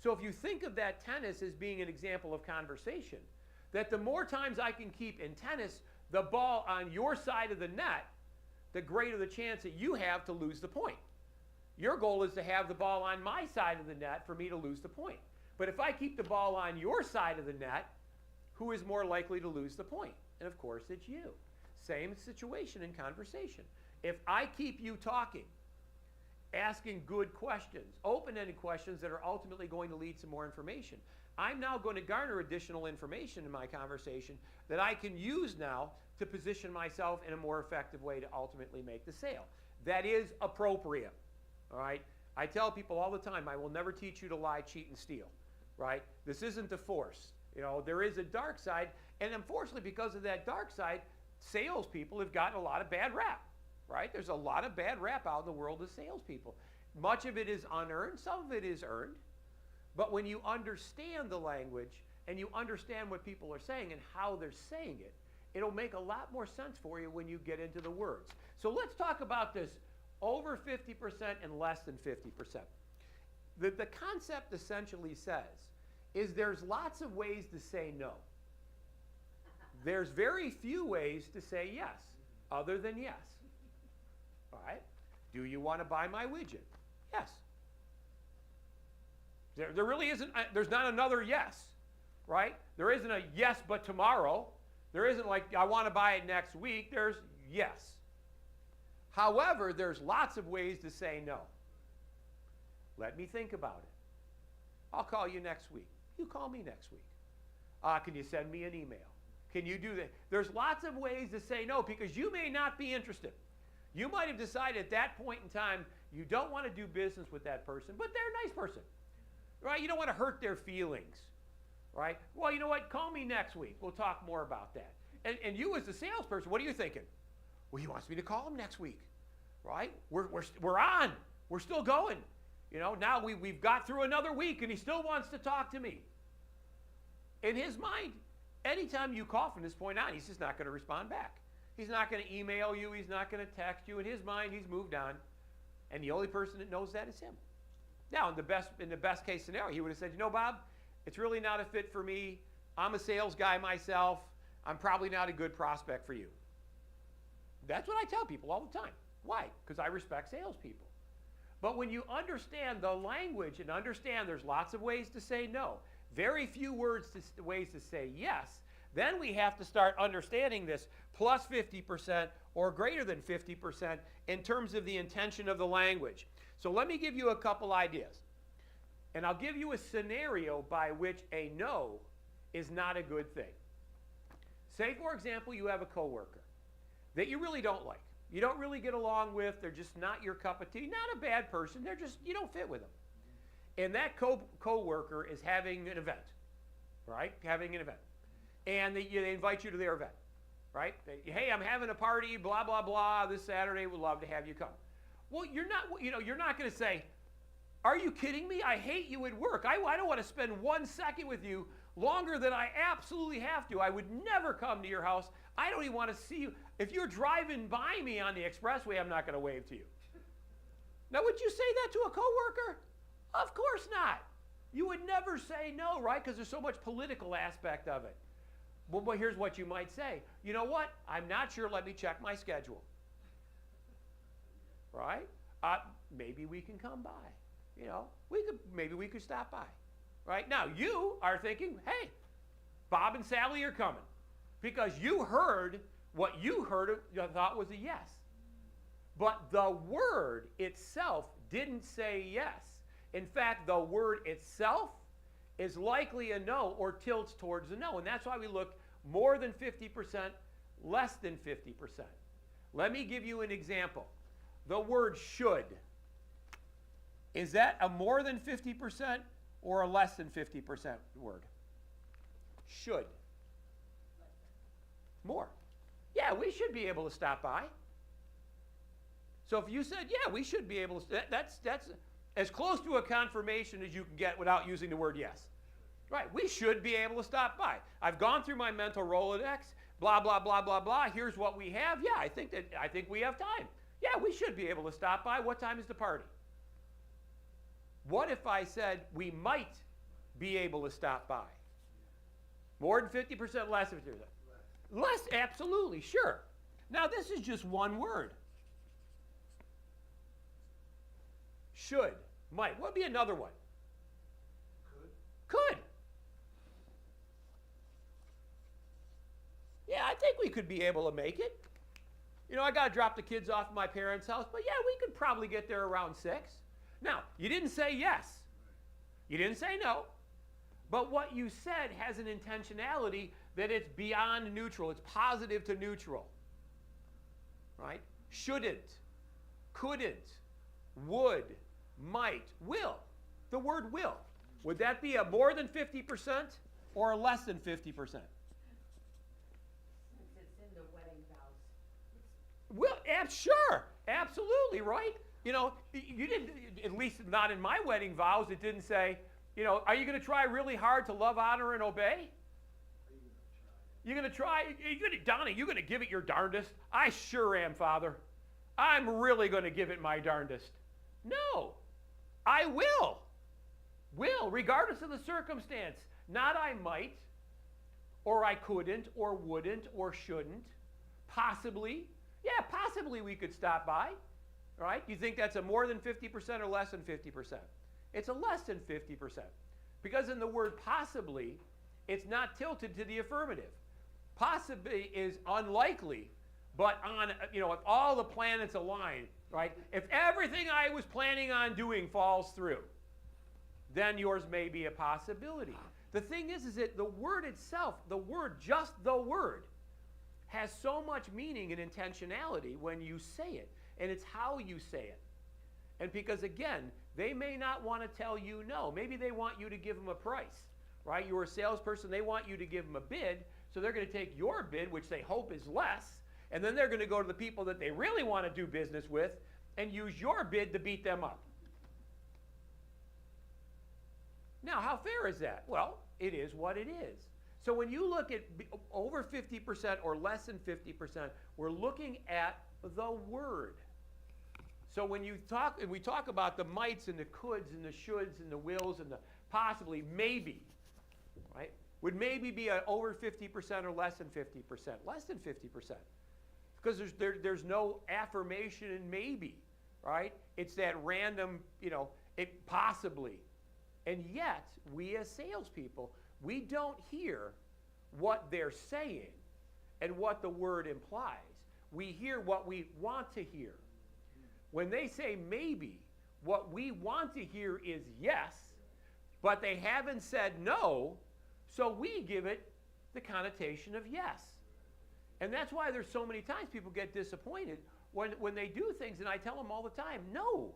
S2: So if you think of that tennis as being an example of conversation, that the more times I can keep in tennis the ball on your side of the net, the greater the chance that you have to lose the point. Your goal is to have the ball on my side of the net for me to lose the point. But if I keep the ball on your side of the net, who is more likely to lose the point? And of course, it's you. Same situation in conversation. If I keep you talking, asking good questions, open-ended questions that are ultimately going to lead to more information, I'm now going to garner additional information in my conversation that I can use now to position myself in a more effective way to ultimately make the sale. That is appropriate, all right? I tell people all the time, I will never teach you to lie, cheat, and steal, right? This isn't the force. You know, there is a dark side, and unfortunately, because of that dark side, salespeople have gotten a lot of bad rap, right? There's a lot of bad rap out in the world of salespeople. Much of it is unearned, some of it is earned. But when you understand the language and you understand what people are saying and how they're saying it, it'll make a lot more sense for you when you get into the words. So let's talk about this over 50% and less than 50%. The concept essentially says is there's lots of ways to say no. There's very few ways to say yes, other than yes. All right? Do you want to buy my widget? Yes. There really isn't, there's not another yes, right? There isn't a yes but tomorrow. There isn't like, I want to buy it next week. There's yes. However, there's lots of ways to say no. Let me think about it. I'll call you next week. You call me next week. Can you send me an email? Can you do that? There's lots of ways to say no because you may not be interested. You might have decided at that point in time you don't want to do business with that person, but they're a nice person, right? You don't want to hurt their feelings, right? Well, you know what? Call me next week. We'll talk more about that. And you as the salesperson, what are you thinking? Well, he wants me to call him next week, right? We're on. We're still going. You know, now we've got through another week and he still wants to talk to me. In his mind, anytime you call from this point on, he's just not going to respond back. He's not going to email you. He's not going to text you. In his mind, he's moved on. And the only person that knows that is him. Now, in the best case scenario, he would have said, you know, Bob, it's really not a fit for me. I'm a sales guy myself. I'm probably not a good prospect for you. That's what I tell people all the time. Why? Because I respect salespeople. But when you understand the language and understand there's lots of ways to say no, very few ways to say yes, then we have to start understanding this plus 50% or greater than 50% in terms of the intention of the language. So let me give you a couple ideas. And I'll give you a scenario by which a no is not a good thing. Say, for example, you have a coworker that you really don't like. You don't really get along with. They're just not your cup of tea. Not a bad person. They're just, you don't fit with them. And that coworker is having an event, right? Having an event. And they invite you to their event, right? Hey, I'm having a party, blah, blah, blah, this Saturday. Would love to have you come. Well, you're not going to say, are you kidding me? I hate you at work. I don't want to spend 1 second with you longer than I absolutely have to. I would never come to your house. I don't even want to see you. If you're driving by me on the expressway, I'm not going to wave to you. Now, would you say that to a coworker? Of course not. You would never say no, right? Because there's so much political aspect of it. Well, here's what you might say. You know what? I'm not sure. Let me check my schedule. Right? Maybe we can come by. You know, maybe we could stop by. Right? Now, you are thinking, hey, Bob and Sally are coming. Because you heard what you thought was a yes. But the word itself didn't say yes. In fact, the word itself is likely a no or tilts towards a no. And that's why we look more than 50%, less than 50%. Let me give you an example. The word should. Is that a more than 50% or a less than 50% word? Should. More. Yeah, we should be able to stop by. So if you said, yeah, we should be able to, that's as close to a confirmation as you can get without using the word yes. Right, we should be able to stop by. I've gone through my mental Rolodex, blah, blah, blah, blah, blah. Here's what we have. Yeah, I think we have time. Yeah, we should be able to stop by. What time is the party? What if I said we might be able to stop by? More than 50%, less than 50%? Less, absolutely, sure. Now, this is just one word. Should, might. What would be another one? Could. Yeah, I think we could be able to make it. You know, I got to drop the kids off at my parents' house, but yeah, we could probably get there around 6. Now, you didn't say yes. You didn't say no. But what you said has an intentionality that it's beyond neutral. It's positive to neutral. Right? Shouldn't, couldn't, would, might, will. The word will. Would that be a more than 50% or a less than 50%?
S4: Since it's in the wedding vows.
S2: Well, sure. Absolutely, right? You know, you didn't, at least not in my wedding vows, it didn't say, you know, are you going to try really hard to love, honor, and obey? You're going to try? Donnie, you're going to give it your darndest? I sure am, Father. I'm really going to give it my darndest. No, I will. Will, regardless of the circumstance. Not I might, or I couldn't, or wouldn't, or shouldn't. Possibly. Yeah, possibly we could stop by. Right? You think that's a more than 50% or less than 50%? It's a less than 50%. Because in the word possibly, it's not tilted to the affirmative. Possibly is unlikely, but on, you know, if all the planets align, right? If everything I was planning on doing falls through, then yours may be a possibility. The thing is that the word itself, the word, just the word, has so much meaning and intentionality when you say it. And it's how you say it. And because, again, they may not want to tell you no. Maybe they want you to give them a price, right? You're a salesperson. They want you to give them a bid. So they're going to take your bid, which they hope is less, and then they're going to go to the people that they really want to do business with and use your bid to beat them up. Now, how fair is that? Well, it is what it is. So when you look at over 50% or less than 50%, we're looking at the word. So when you talk, and we talk about the mights and the coulds and the shoulds and the wills and the possibly, maybe, right? Would maybe be over 50% or less than 50%? Less than 50%. Because there's no affirmation in maybe, right? It's that random, it possibly. And yet, we as salespeople, we don't hear what they're saying and what the word implies. We hear what we want to hear. When they say maybe, what we want to hear is yes, but they haven't said no, so we give it the connotation of yes. And that's why there's so many times people get disappointed when they do things, and I tell them all the time, no,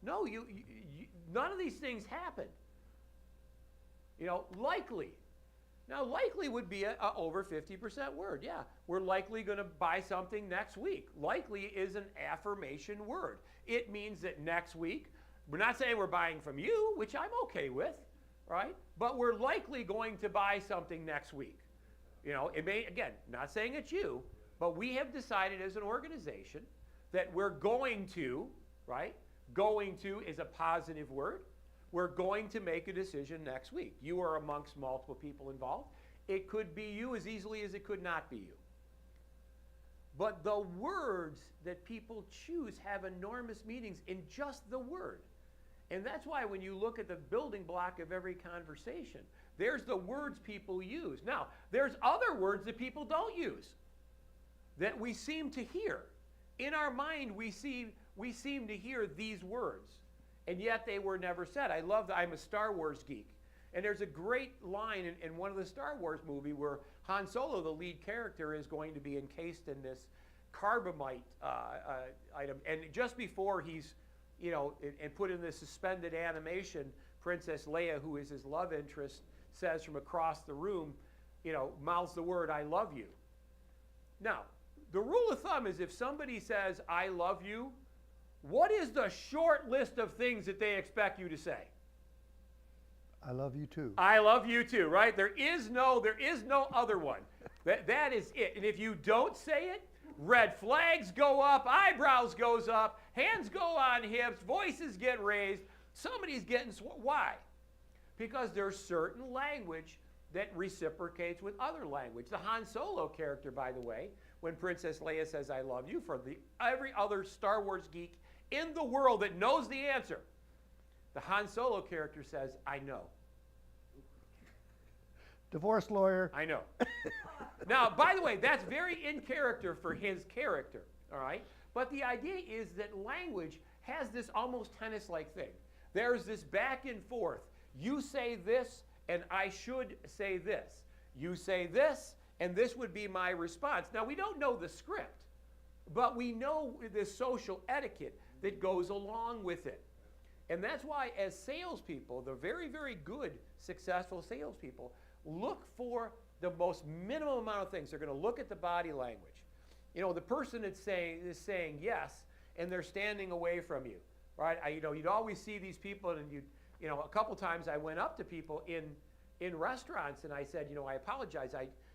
S2: none of these things happened. Likely. Now, likely would be a over 50% word. Yeah, we're likely going to buy something next week. Likely is an affirmation word. It means that next week, we're not saying we're buying from you, which I'm okay with, right? But we're likely going to buy something next week. It may, again, not saying it's you, but we have decided as an organization that we're going to, right? Going to is a positive word. We're going to make a decision next week. You are amongst multiple people involved. It could be you as easily as it could not be you. But the words that people choose have enormous meanings in just the word. And that's why when you look at the building block of every conversation, there's the words people use. Now, there's other words that people don't use that we seem to hear. In our mind, we seem to hear these words. And yet they were never said. I'm a Star Wars geek. And there's a great line in one of the Star Wars movie where Han Solo, the lead character, is going to be encased in this carbamide item. And just before he's, and put in this suspended animation, Princess Leia, who is his love interest, says from across the room, mouths the word, I love you. Now, the rule of thumb is if somebody says, I love you, what is the short list of things that they expect you to say?
S1: I love you too.
S2: I love you too, right? There is no other one. That is it. And if you don't say it, red flags go up, eyebrows goes up, hands go on hips, voices get raised, somebody's getting why? Because there's certain language that reciprocates with other language. The Han Solo character, by the way, when Princess Leia says, I love you, for every other Star Wars geek in the world that knows the answer, the Han Solo character says, I know.
S1: Divorce lawyer.
S2: I know. Now, by the way, that's very in character for his character, all right? But the idea is that language has this almost tennis-like thing. There's this back and forth. You say this, and I should say this. You say this, and this would be my response. Now, we don't know the script, but we know the social etiquette that goes along with it. And that's why as salespeople, the very, very good, successful salespeople, look for the most minimum amount of things. They're going to look at the body language. The person that's is saying yes, and they're standing away from you, right? You'd always see these people, and a couple times I went up to people in restaurants, and I said, I apologize.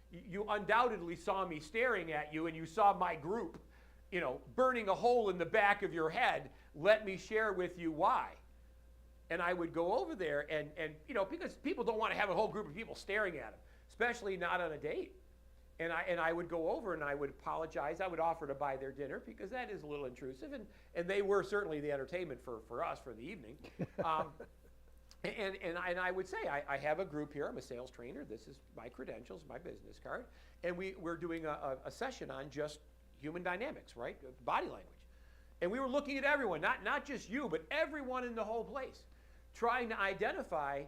S2: You undoubtedly saw me staring at you, and you saw my group, burning a hole in the back of your head. Let me share with you why. And I would go over there and because people don't want to have a whole group of people staring at them, especially not on a date. And I would go over and I would apologize. I would offer to buy their dinner because that is a little intrusive. And they were certainly the entertainment for us for the evening. And I would say, I have a group here. I'm a sales trainer. This is my credentials, my business card. And we're doing a session on just human dynamics, right? Body language. And we were looking at everyone, not just you, but everyone in the whole place, trying to identify,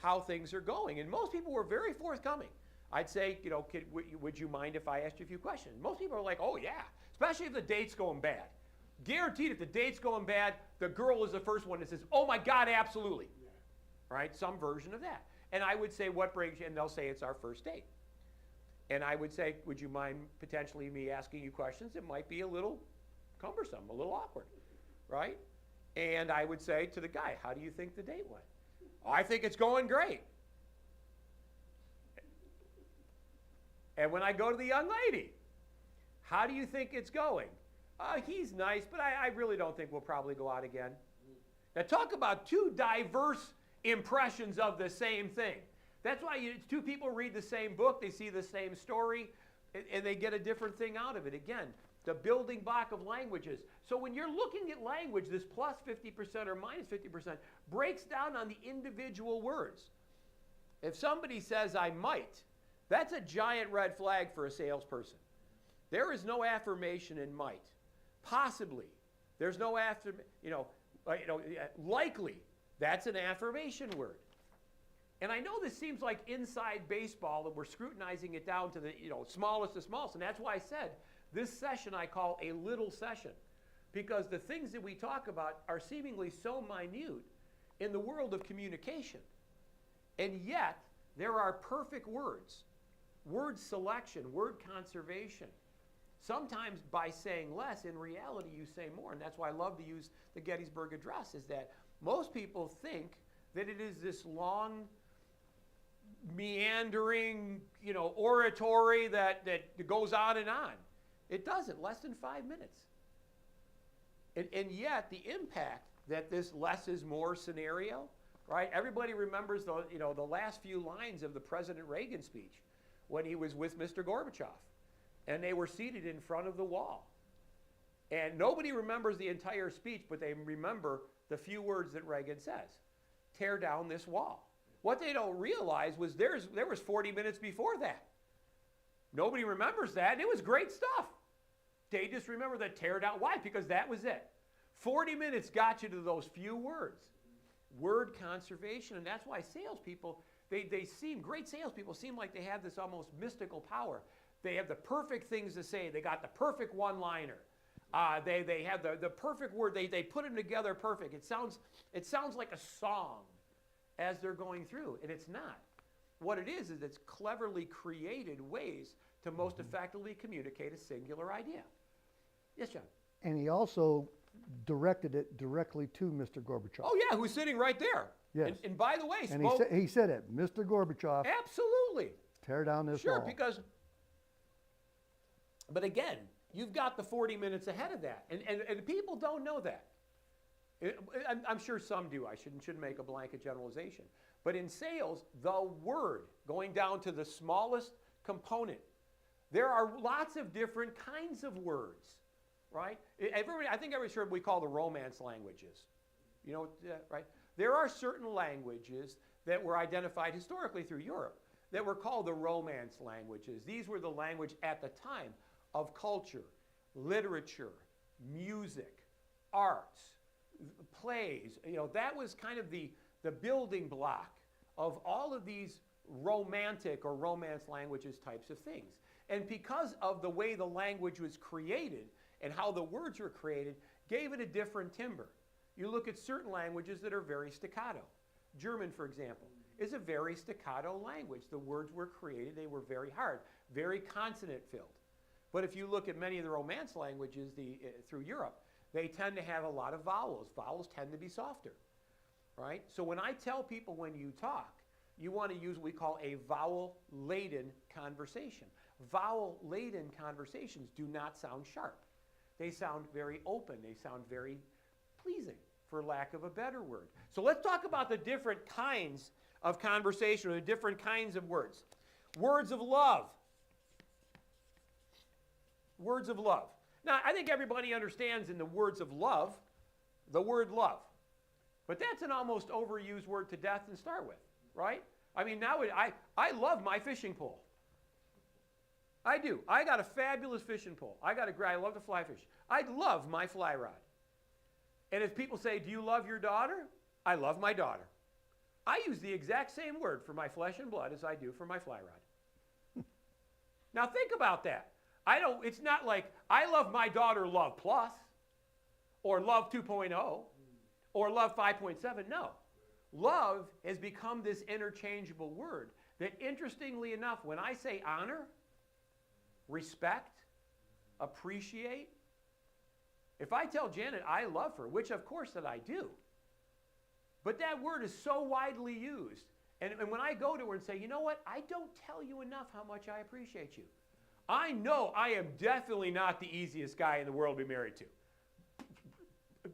S2: how things are going. And most people were very forthcoming. I'd say, would you mind if I asked you a few questions? Most people are like, oh yeah, especially if the date's going bad. Guaranteed if the date's going bad, the girl is the first one that says, oh my God, absolutely. Yeah. Right? Some version of that. And I would say, what brings you? And they'll say, it's our first date. And I would say, would you mind potentially me asking you questions? It might be a little cumbersome, a little awkward, right? And I would say to the guy, how do you think the date went? Oh, I think it's going great. And when I go to the young lady, how do you think it's going? He's nice, but I really don't think we'll probably go out again. Now talk about two diverse impressions of the same thing. That's why two people read the same book, they see the same story, and they get a different thing out of it. Again, the building block of languages. So when you're looking at language, this plus 50% or minus 50% breaks down on the individual words. If somebody says, I might, that's a giant red flag for a salesperson. There is no affirmation in might. Possibly. There's no likely. That's an affirmation word. And I know this seems like inside baseball and we're scrutinizing it down to the smallest of smallest. And that's why I said this session I call a little session. Because the things that we talk about are seemingly so minute in the world of communication. And yet, there are perfect words. Word selection, word conservation. Sometimes by saying less, in reality you say more. And that's why I love to use the Gettysburg Address, is that most people think that it is this long, meandering, oratory that goes on and on. It doesn't, less than 5 minutes. And yet the impact that this less is more scenario, right? Everybody remembers the last few lines of the President Reagan speech when he was with Mr. Gorbachev. And they were seated in front of the wall. And nobody remembers the entire speech, but they remember the few words that Reagan says. Tear down this wall. What they don't realize was there was 40 minutes before that. Nobody remembers that. It was great stuff. They just remember that tear down. Why? Because that was it. 40 minutes got you to those few words. Word conservation. And that's why salespeople, great salespeople seem like they have this almost mystical power. They have the perfect things to say. They got the perfect one-liner. They have the perfect word. They put them together perfect. It sounds like a song as they're going through, and it's not. What it is it's cleverly created ways to most effectively communicate a singular idea. Yes, John? And
S1: he also directed it directly to Mr. Gorbachev.
S2: Oh, yeah, who's sitting right there.
S1: Yes.
S2: And by the way,
S1: and he said it, Mr. Gorbachev.
S2: Absolutely.
S1: Tear down this wall.
S2: Sure, but again, you've got the 40 minutes ahead of that. And people don't know that. I'm sure some do. I shouldn't make a blanket generalization. But in sales, the word, going down to the smallest component, there are lots of different kinds of words, right? I think everybody's heard what we call the romance languages. Right? There are certain languages that were identified historically through Europe that were called the romance languages. These were the language at the time of culture, literature, music, arts, plays. That was kind of the building block of all of these romantic or romance languages types of things. And because of the way the language was created and how the words were created, gave it a different timbre. You look at certain languages that are very staccato. German, for example, is a very staccato language. The words were created, they were very hard, very consonant-filled. But if you look at many of the Romance languages through Europe, they tend to have a lot of vowels. Vowels tend to be softer, right? So when I tell people when you talk, you want to use what we call a vowel-laden conversation. Vowel-laden conversations do not sound sharp. They sound very open. They sound very pleasing, for lack of a better word. So let's talk about the different kinds of conversation, or the different kinds of words. Words of love. Words of love. Now, I think everybody understands in the words of love, the word love. But that's an almost overused word to death to start with, right? I mean, now I love my fishing pole. I do. I got a fabulous fishing pole. I love to fly fish. I love my fly rod. And if people say, do you love your daughter? I love my daughter. I use the exact same word for my flesh and blood as I do for my fly rod. Now think about that. It's not like I love my daughter Love Plus or Love 2.0 or Love 5.7. No. Love has become this interchangeable word that, interestingly enough, when I say honor, respect, appreciate, if I tell Janet I love her, which of course that I do, but that word is so widely used, And when I go to her and say, you know what, I don't tell you enough how much I appreciate you. I know I am definitely not the easiest guy in the world to be married to.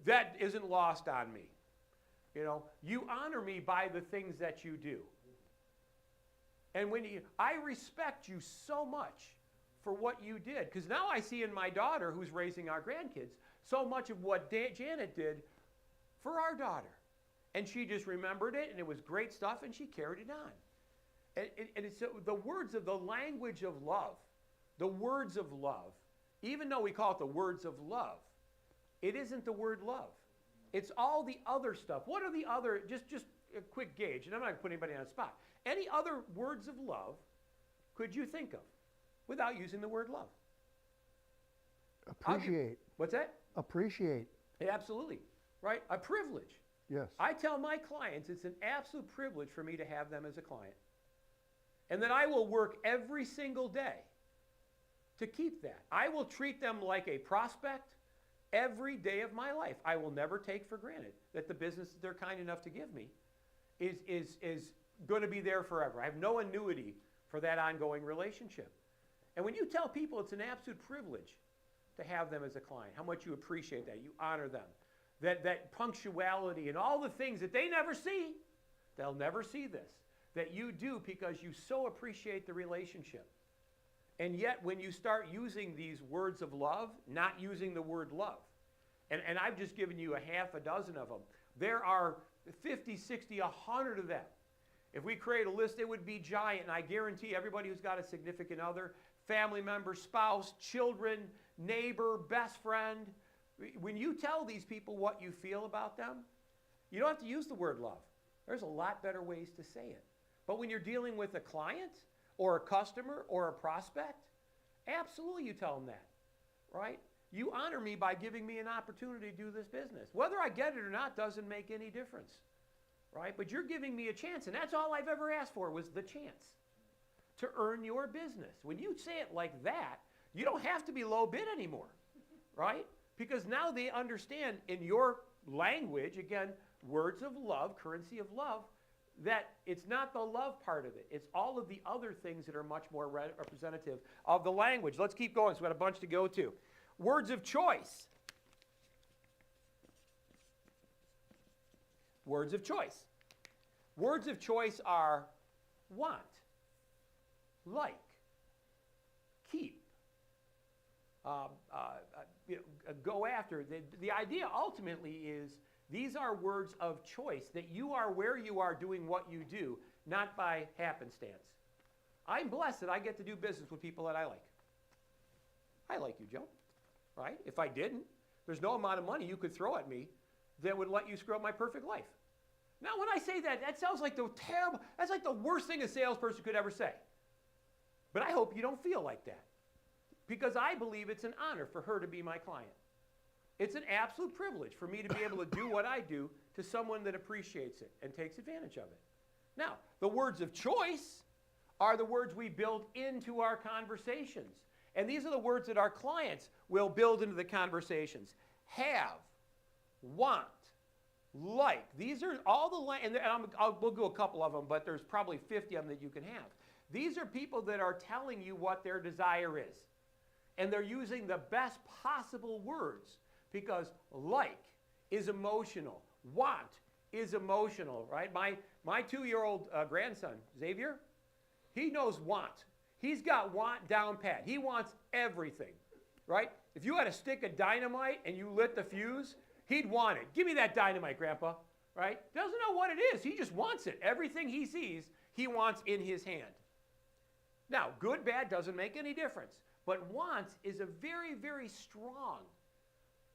S2: That isn't lost on me. You know, you honor me by the things that you do. And I respect you so much for what you did. Because now I see in my daughter, who's raising our grandkids, so much of what Janet did for our daughter. And she just remembered it, and it was great stuff, and she carried it on. And it's the words of the language of love, the words of love, even though we call it the words of love, it isn't the word love. It's all the other stuff. What are the other, just a quick gauge, and I'm not going to put anybody on the spot. Any other words of love could you think of without using the word love?
S1: Appreciate.
S2: What's that?
S1: Appreciate.
S2: Yeah, absolutely. Right? A privilege.
S1: Yes.
S2: I tell my clients it's an absolute privilege for me to have them as a client. And that I will work every single day to keep that. I will treat them like a prospect every day of my life. I will never take for granted that the business that they're kind enough to give me is going to be there forever. I have no annuity for that ongoing relationship. And when you tell people it's an absolute privilege to have them as a client, how much you appreciate that, you honor them, that punctuality and all the things that they never see, they'll never see this, that you do because you so appreciate the relationship. And yet when you start using these words of love, not using the word love, and I've just given you a half a dozen of them, there are 50, 60, 100 of them. If we create a list, it would be giant, and I guarantee everybody who's got a significant other, family member, spouse, children, neighbor, best friend, when you tell these people what you feel about them, you don't have to use the word love. There's a lot better ways to say it. But when you're dealing with a client or a customer or a prospect, absolutely you tell them that, right? You honor me by giving me an opportunity to do this business. Whether I get it or not doesn't make any difference, right? But you're giving me a chance, and that's all I've ever asked for was the chance to earn your business. When you say it like that, you don't have to be low bid anymore, right? Because now they understand in your language, again, words of love, currency of love, that it's not the love part of it. It's all of the other things that are much more representative of the language. Let's keep going. So we've got a bunch to go to. Words of choice. Words of choice. Words of choice are want, like, keep, go after. The idea ultimately is these are words of choice, that you are where you are doing what you do, not by happenstance. I'm blessed that I get to do business with people that I like. I like you, Joe, right? If I didn't, there's no amount of money you could throw at me that would let you screw up my perfect life. Now, when I say that, that sounds like that's like the worst thing a salesperson could ever say. But I hope you don't feel like that, because I believe it's an honor for her to be my client. It's an absolute privilege for me to be able to do what I do to someone that appreciates it and takes advantage of it. Now, the words of choice are the words we build into our conversations. And these are the words that our clients will build into the conversations. Have, want, like. These are all the, we'll do a couple of them, but there's probably 50 of them that you can have. These are people that are telling you what their desire is. And they're using the best possible words, because like is emotional. Want is emotional, right? My 2-year-old grandson, Xavier, he knows want. He's got want down pat. He wants everything, right? If you had a stick of dynamite and you lit the fuse, he'd want it. Give me that dynamite, Grandpa, right? Doesn't know what it is. He just wants it. Everything he sees, he wants in his hand. Now, good, bad doesn't make any difference. But wants is a very, very strong.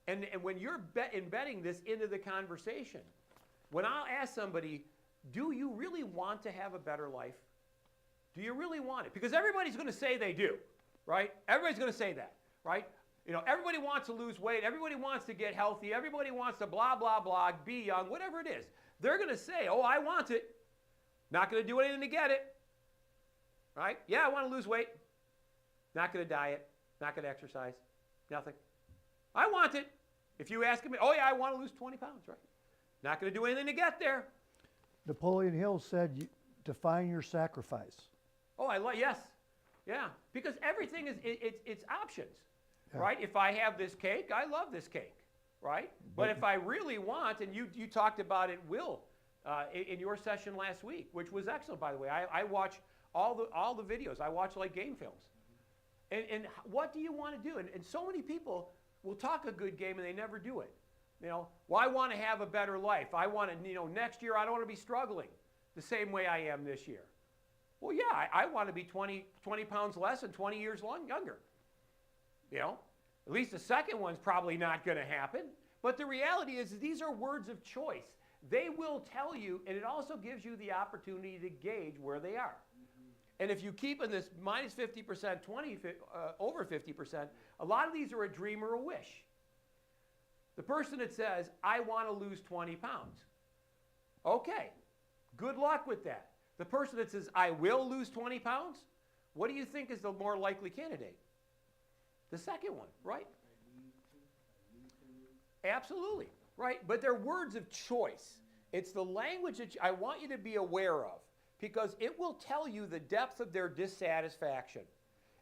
S2: And when you're embedding this into the conversation, when I'll ask somebody, do you really want to have a better life? Do you really want it? Because everybody's going to say they do, right? Everybody's going to say that, right? You know, everybody wants to lose weight. Everybody wants to get healthy. Everybody wants to blah, blah, blah, be young, whatever it is. They're going to say, oh, I want it. Not going to do anything to get it, right? Yeah, I want to lose weight. Not going to diet. Not going to exercise. Nothing. I want it. If you ask me, oh, yeah, I want to lose 20 pounds, right? Not going to do anything to get there.
S1: Napoleon Hill said define your sacrifice.
S2: Oh, yes. Yeah, because everything is, it's options,
S1: Yeah.
S2: right? If I have this cake, I love this cake, right? But if I really want, and you talked about it, Will, in your session last week, which was excellent, by the way. I watch all the videos. I watch like game films. And what do you want to do? And so many people will talk a good game and they never do it. You know, well, I want to have a better life. I want to, next year I don't want to be struggling the same way I am this year. Well, yeah, I want to be 20 pounds less and 20 years younger. At least the second one's probably not going to happen. But the reality is these are words of choice. They will tell you, and it also gives you the opportunity to gauge where they are. And if you keep in this minus 50%, over 50%, a lot of these are a dream or a wish. The person that says, I want to lose 20 pounds. Okay, good luck with that. The person that says, I will lose 20 pounds, what do you think is the more likely candidate? The second one, right? Absolutely, right? But they're words of choice. It's the language that I want you to be aware of, because it will tell you the depth of their dissatisfaction.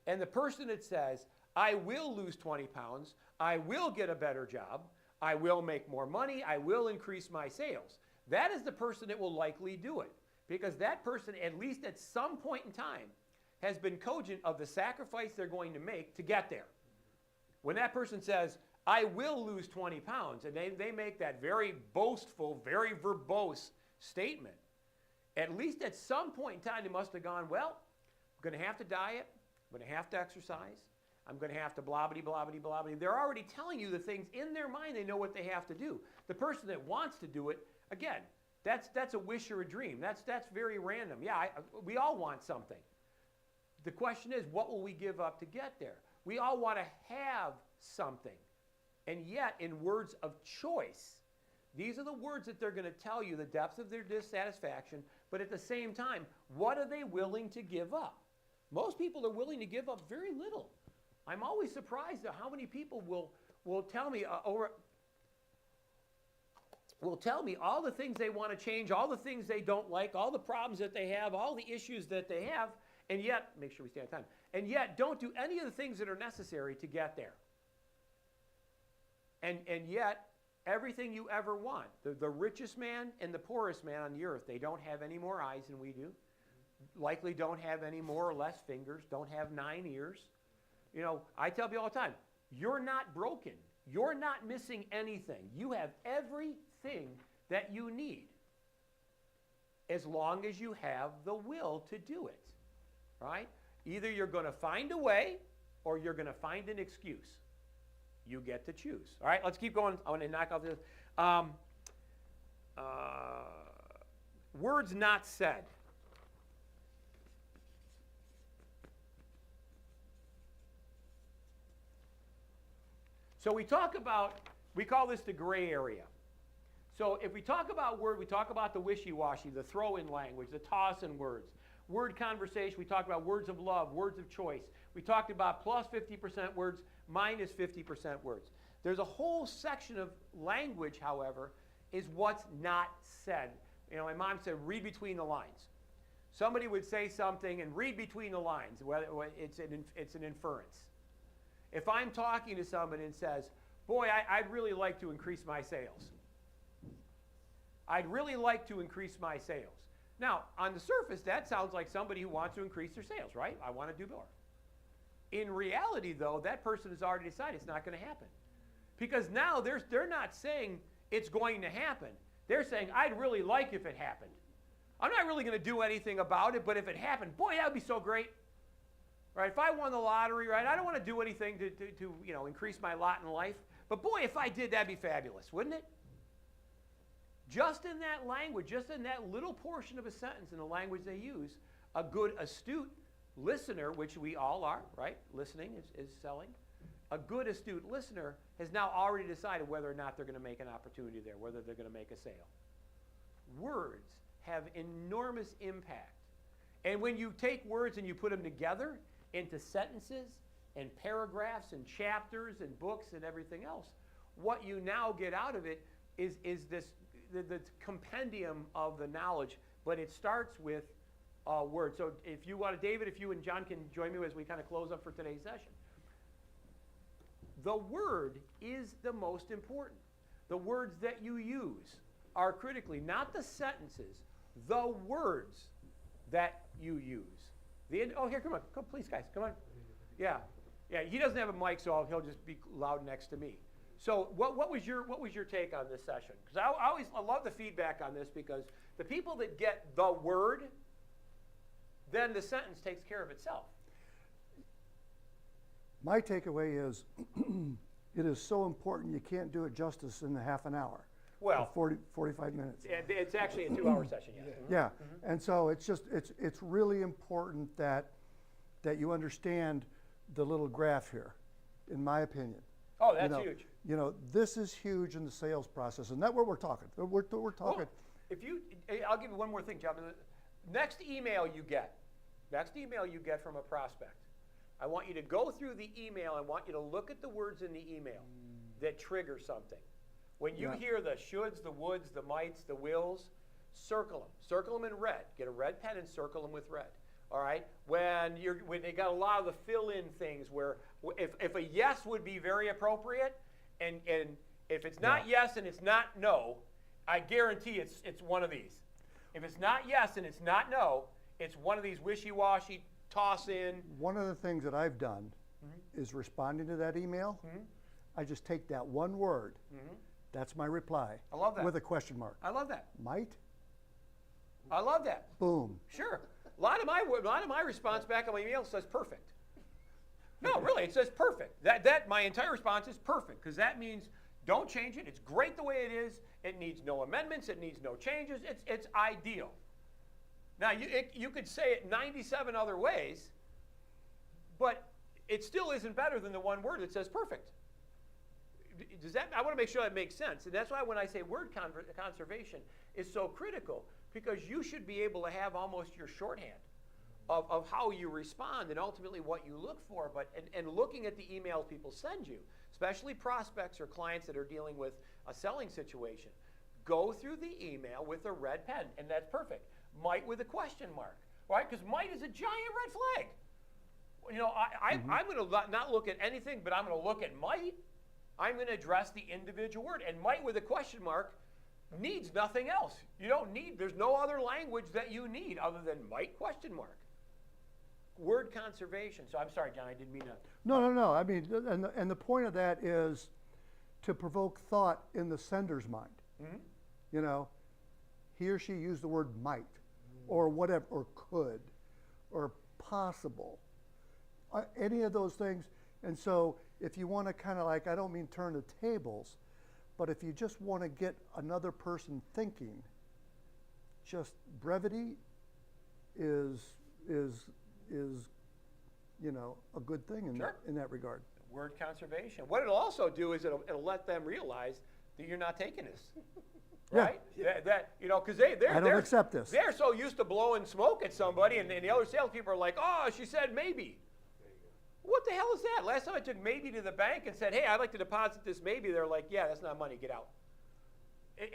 S2: And the person that says, I will lose 20 pounds, I will get a better job, I will make more money, I will increase my sales, that is the person that will likely do it. Because that person, at least at some point in time, has been cogent of the sacrifice they're going to make to get there. When that person says, I will lose 20 pounds, and they make that very boastful, very verbose statement, at least at some point in time they must have gone, well, I'm going to have to diet, I'm going to have to exercise, I'm going to have to blah-bitty, blah-bitty, blah-bitty. They're already telling you the things in their mind. They know what they have to do. The person that wants to do it, again, that's a wish or a dream. That's very random. Yeah, we all want something. The question is, what will we give up to get there? We all want to have something. And yet, in words of choice, these are the words that they're going to tell you the depth of their dissatisfaction, but at the same time, what are they willing to give up? Most people are willing to give up very little. I'm always surprised at how many people will tell me will tell me all the things they want to change, all the things they don't like, all the problems that they have, all the issues that they have, and yet, make sure we stay on time, and yet don't do any of the things that are necessary to get there. And yet, everything you ever want, the richest man and the poorest man on the earth, they don't have any more eyes than we do, likely don't have any more or less fingers, don't have 9 ears. I tell people all the time, you're not broken. You're not missing anything. You have everything that you need as long as you have the will to do it, right? Either you're going to find a way or you're going to find an excuse. You get to choose. All right, let's keep going. I want to knock off this. Words not said. So we call this the gray area. So if we talk about we talk about the wishy-washy, the throw-in language, the toss-in words. Word conversation, we talked about words of love, words of choice. We talked about plus 50% words, minus 50% words. There's a whole section of language, however, is what's not said. My mom said, read between the lines. Somebody would say something and read between the lines, whether it's an inference. If I'm talking to somebody and says, boy, I'd really like to increase my sales. I'd really like to increase my sales. Now, on the surface, that sounds like somebody who wants to increase their sales, right? I want to do more. In reality, though, that person has already decided it's not going to happen. Because now they're not saying it's going to happen. They're saying, I'd really like if it happened. I'm not really going to do anything about it, but if it happened, boy, that would be so great. Right? If I won the lottery, right, I don't want to do anything to increase my lot in life. But boy, if I did, that'd be fabulous, wouldn't it? Just in that language, just in that little portion of a sentence in the language they use, a good, astute listener, which we all are, right? Listening is selling. A good, astute listener has now already decided whether or not they're going to make an opportunity there, whether they're going to make a sale. Words have enormous impact. And when you take words and you put them together into sentences and paragraphs and chapters and books and everything else, what you now get out of it is this the compendium of the knowledge, but it starts with word. So if you want to, David, if you and John can join me as we kind of close up for today's session. The word is the most important. The words that you use are critically, not the sentences, the words that you use. Oh, here, come on, please, guys, come on. Yeah, he doesn't have a mic, so he'll just be loud next to me. So what was your take on this session? Because I love the feedback on this, because the people that get the word, then the sentence takes care of itself.
S1: My takeaway is it is so important you can't do it justice in a half an hour.
S2: Well,
S1: 45 minutes.
S2: It's actually a 2-hour session, yes.
S1: Yeah, and so it's really important that you understand the little graph here, in my opinion.
S2: Oh, that's huge.
S1: You know, this is huge in the sales process, and that's what we're talking. We're talking.
S2: Well, I'll give you one more thing, John. Next email you get from a prospect, I want you to go through the email. I want you to look at the words in the email that trigger something. When you hear the shoulds, the woulds, the mights, the wills, circle them. Circle them in red. Get a red pen and circle them with red. All right? When they got a lot of the fill-in things where if a yes would be very appropriate, and if it's not yes and it's not no, I guarantee it's one of these. If it's not yes and it's not no, it's one of these wishy-washy, toss in.
S1: One of the things that I've done is responding to that email. I just take that one word. That's my reply.
S2: I love that.
S1: With a question mark.
S2: I love that.
S1: Might?
S2: I love that.
S1: Boom.
S2: Sure. A lot of my response back on my email says perfect. No, really, it says perfect. That my entire response is perfect, because that means don't change it. It's great the way it is. It needs no amendments. It needs no changes. It's ideal. Now, you could say it 97 other ways, but it still isn't better than the one word that says perfect. I want to make sure that makes sense. And that's why when I say word conservation is so critical, because you should be able to have almost your shorthand of how you respond and ultimately what you look for. And looking at the emails people send you, especially prospects or clients that are dealing with a selling situation, go through the email with a red pen, and that's perfect. Might with a question mark, right? Because might is a giant red flag. You know, I'm going to not look at anything, but I'm going to look at might. I'm going to address the individual word. And might with a question mark needs nothing else. There's no other language that you need other than might question mark. Word conservation. So I'm sorry, John, I didn't mean to.
S1: No. I mean, and the point of that is to provoke thought in the sender's mind. You know, he or she used the word might, or whatever, or could, or possible, any of those things. And so if you want to kind of I don't mean turn the tables, but if you just want to get another person thinking, just brevity is a good thing in that regard.
S2: Word conservation. What it'll also do is it'll let them realize that you're not taking this. Right? Yeah. Because they're
S1: accept this.
S2: They're so used to blowing smoke at somebody, and the other salespeople are like, oh, she said maybe. What the hell is that? Last time I took maybe to the bank and said, hey, I'd like to deposit this maybe. They're like, yeah, that's not money. Get out.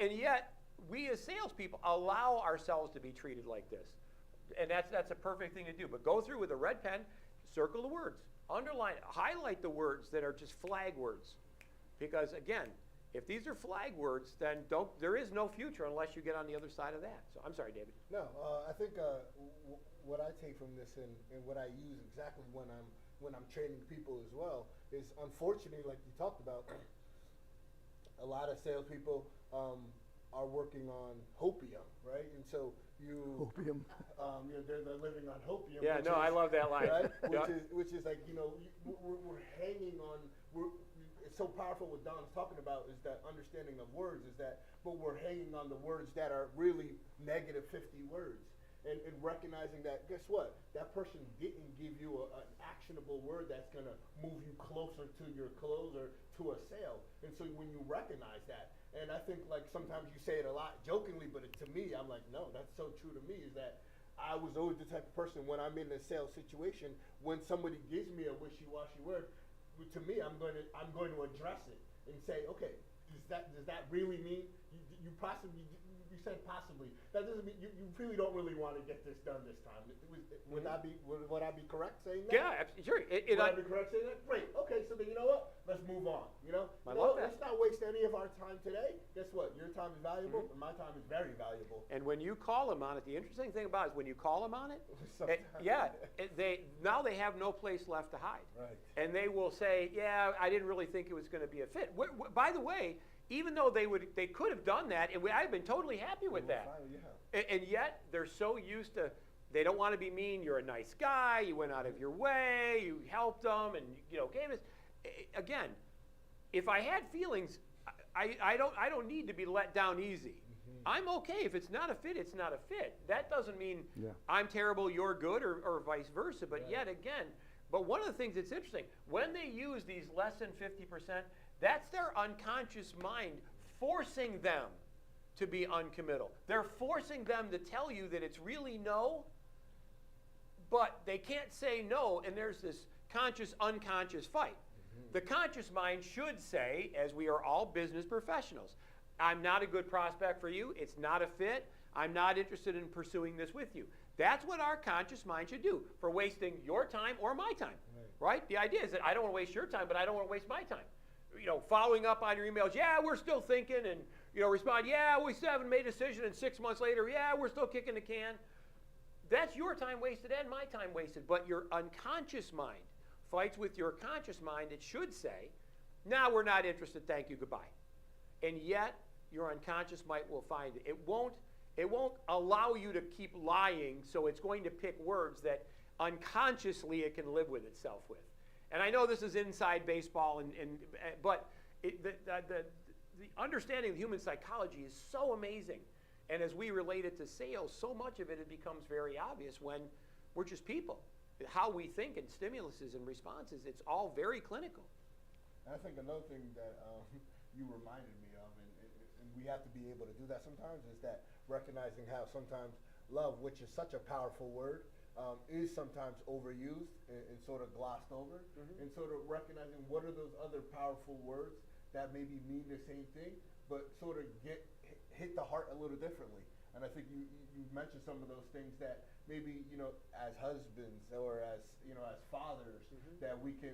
S2: And yet, we as salespeople allow ourselves to be treated like this. And that's a perfect thing to do. But go through with a red pen, circle the words, underline, highlight the words that are just flag words. Because, again, if these are flag words, then there is no future unless you get on the other side of that. So I'm sorry, David.
S3: No, I think what I take from this and what I use exactly when I'm training people as well is, unfortunately, like you talked about, a lot of salespeople are working on hopium, right? And so
S1: Hopium.
S3: They're living on hopium.
S2: Yeah, no, I love that line.
S3: Right? Which is like, we're hanging on. It's so powerful what Don's talking about is that understanding of words but we're hanging on the words that are really negative 50 words. And recognizing that, guess what? That person didn't give you an actionable word that's going to move you closer to your close or to a sale. And so when you recognize that, and I think like sometimes you say it a lot jokingly, but to me, I'm like, no, that's so true to me, is that I was always the type of person when I'm in a sales situation, when somebody gives me a wishy-washy word, to me, I'm going to address it and say, okay,
S5: does that really mean you possibly you said possibly? That doesn't mean you really don't really want to get this done this time. Would I be correct saying that?
S2: Yeah, sure.
S5: Would I be correct saying that? Great. Okay, so then you know what? Let's move on.
S2: I love that.
S5: Let's not waste any of our time today. Guess what? Your time is valuable, and my time is very valuable.
S2: And when you call them on it, the interesting thing about it is when you call them on it,
S5: Sometimes.
S2: they have no place left to hide.
S5: Right.
S2: And they will say, yeah, I didn't really think it was going to be a fit. By the way, even though they could have done that, and I've been totally happy with that.
S5: Yeah.
S2: And yet they're so used to, they don't want to be mean. You're a nice guy. You went out of your way. You helped them, and gave us. Again, if I had feelings, I don't need to be let down easy. I'm okay. If it's not a fit, it's not a fit. That doesn't mean I'm terrible, you're good, or vice versa. But yet again, one of the things that's interesting, when they use these less than 50%, that's their unconscious mind forcing them to be uncommittal. They're forcing them to tell you that it's really no, but they can't say no, and there's this conscious-unconscious fight. The conscious mind should say, as we are all business professionals, I'm not a good prospect for you. It's not a fit. I'm not interested in pursuing this with you. That's what our conscious mind should do for wasting your time or my time, right? The idea is that I don't want to waste your time, but I don't want to waste my time. Following up on your emails, yeah, we're still thinking, and, respond, yeah, we still haven't made a decision, and 6 months later, yeah, we're still kicking the can. That's your time wasted and my time wasted, but your unconscious mind fights with your conscious mind. It should say, now we're not interested, thank you, goodbye. And yet, your unconscious mind will find it. It won't allow you to keep lying, so it's going to pick words that unconsciously it can live with itself with. And I know this is inside baseball, but the understanding of human psychology is so amazing. And as we relate it to sales, so much of it becomes very obvious when we're just people. How we think and stimuluses and responses, it's all very clinical.
S5: I think another thing that you reminded me of, and we have to be able to do that sometimes, is that recognizing how sometimes love, which is such a powerful word, is sometimes overused and sort of glossed over, and sort of recognizing what are those other powerful words that maybe mean the same thing, but sort of hit the heart a little differently. And I think you mentioned some of those things that maybe as husbands or as as fathers, that we can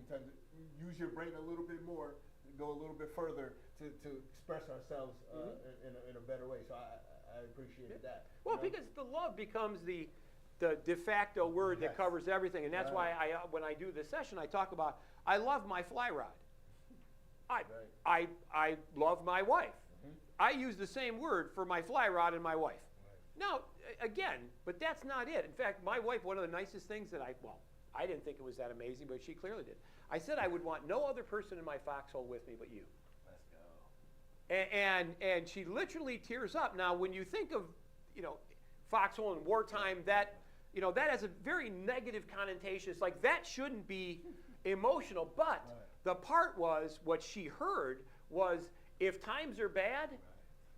S5: tend to use your brain a little bit more, go a little bit further to express ourselves in a better way. So I appreciated that.
S2: Well, because the love becomes the de facto word that covers everything, and that's why when I do this session, I talk about I love my fly rod. I love my wife. I use the same word for my fly rod and my wife. Now, again, but that's not it. In fact, my wife, one of the nicest things that I didn't think it was that amazing, but she clearly did. I said I would want no other person in my foxhole with me but you.
S3: Let's go.
S2: And she literally tears up. Now, when you think of, foxhole in wartime, that has a very negative connotation. It's like that shouldn't be emotional. But the part was, what she heard was, if times are bad,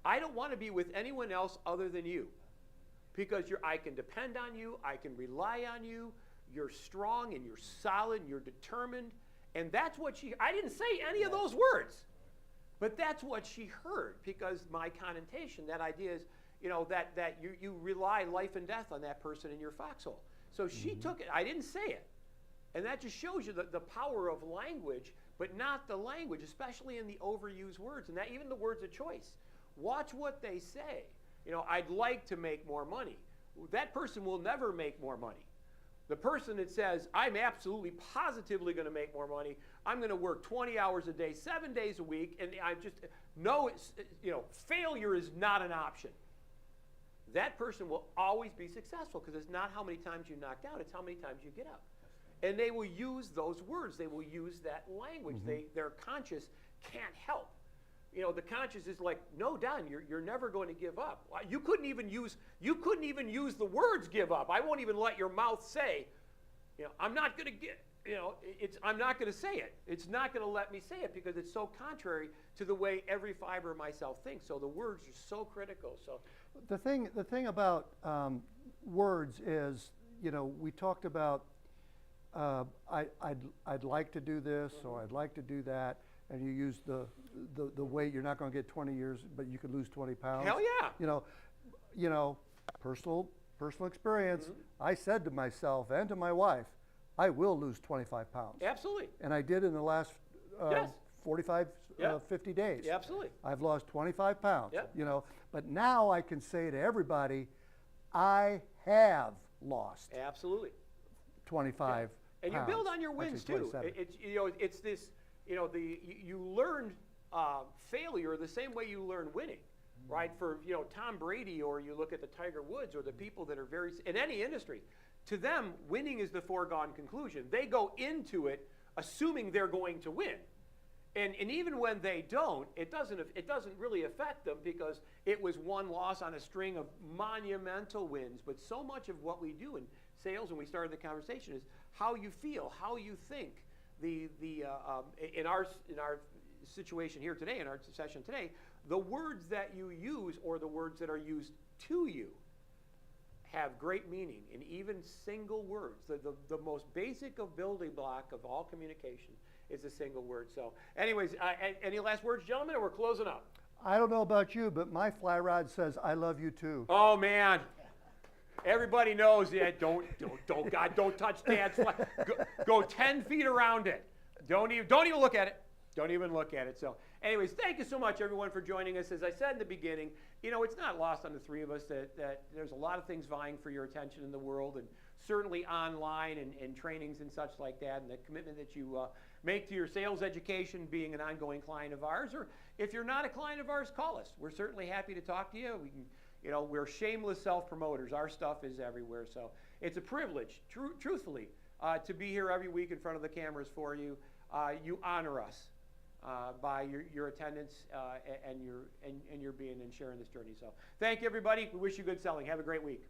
S2: I don't want to be with anyone else other than you. Because I can depend on you, I can rely on you, you're strong and you're solid and you're determined. And that's what I didn't say any of those words. But that's what she heard, because my connotation, that idea is, that you rely life and death on that person in your foxhole. So she took it. I didn't say it. And that just shows you the power of language, but not the language, especially in the overused words, and that even the words of choice. Watch what they say. I'd like to make more money. That person will never make more money. The person that says, I'm absolutely positively going to make more money, I'm going to work 20 hours a day, 7 days a week, and I just know failure is not an option. That person will always be successful, because it's not how many times you knock down, it's how many times you get up. And they will use those words. They will use that language. Their conscious can't help. The conscious is like, no, Don, you're never going to give up. You couldn't even use the words give up. I won't even let your mouth say, I'm not going to get, I'm not going to say it. It's not going to let me say it, because it's so contrary to the way every fiber of myself thinks. So the words are so critical. So
S1: the thing about words is, we talked about I'd like to do this, or I'd like to do that. and you use the weight, you're not going to get 20 years, but you could lose 20 pounds.
S2: Hell yeah.
S1: You know, personal experience. I said to myself and to my wife, I will lose 25 pounds.
S2: Absolutely.
S1: And I did in the last
S2: Yes.
S1: 45,
S2: Yeah.
S1: 50 days.
S2: Yeah, absolutely.
S1: I've lost 25 pounds.
S2: Yeah.
S1: You know, but now I can say to everybody, I have lost
S2: Absolutely.
S1: 25
S2: And you
S1: pounds.
S2: build on your wins
S1: Actually,
S2: too.
S1: 27.
S2: It's this, you learn failure the same way you learn winning, right? For Tom Brady, or you look at the Tiger Woods, or the people that are in any industry, to them winning is the foregone conclusion. They go into it assuming they're going to win. And even when they don't, it doesn't really affect them, because it was one loss on a string of monumental wins. But so much of what we do in sales, when we started the conversation, is how you feel, how you think. In our situation here today, in our session today, the words that you use, or the words that are used to you, have great meaning in even single words. The most basic of building block of all communication is a single word. So anyways, any last words, gentlemen, or we're closing up?
S1: I don't know about you, but my fly rod says, I love you too.
S2: Oh, man. Everybody knows that. Don't touch Dad's fly. Go 10 feet around it. Don't even look at it. Don't even look at it. So anyways, thank you so much, everyone, for joining us. As I said in the beginning, it's not lost on the three of us that there's a lot of things vying for your attention in the world, and certainly online and trainings and such like that, and the commitment that you make to your sales education, being an ongoing client of ours. Or if you're not a client of ours, call us. We're certainly happy to talk to you. We can, we're shameless self-promoters. Our stuff is everywhere. So it's a privilege, truthfully, to be here every week in front of the cameras for you. You honor us by your attendance and your being and sharing this journey. So thank you, everybody. We wish you good selling. Have a great week.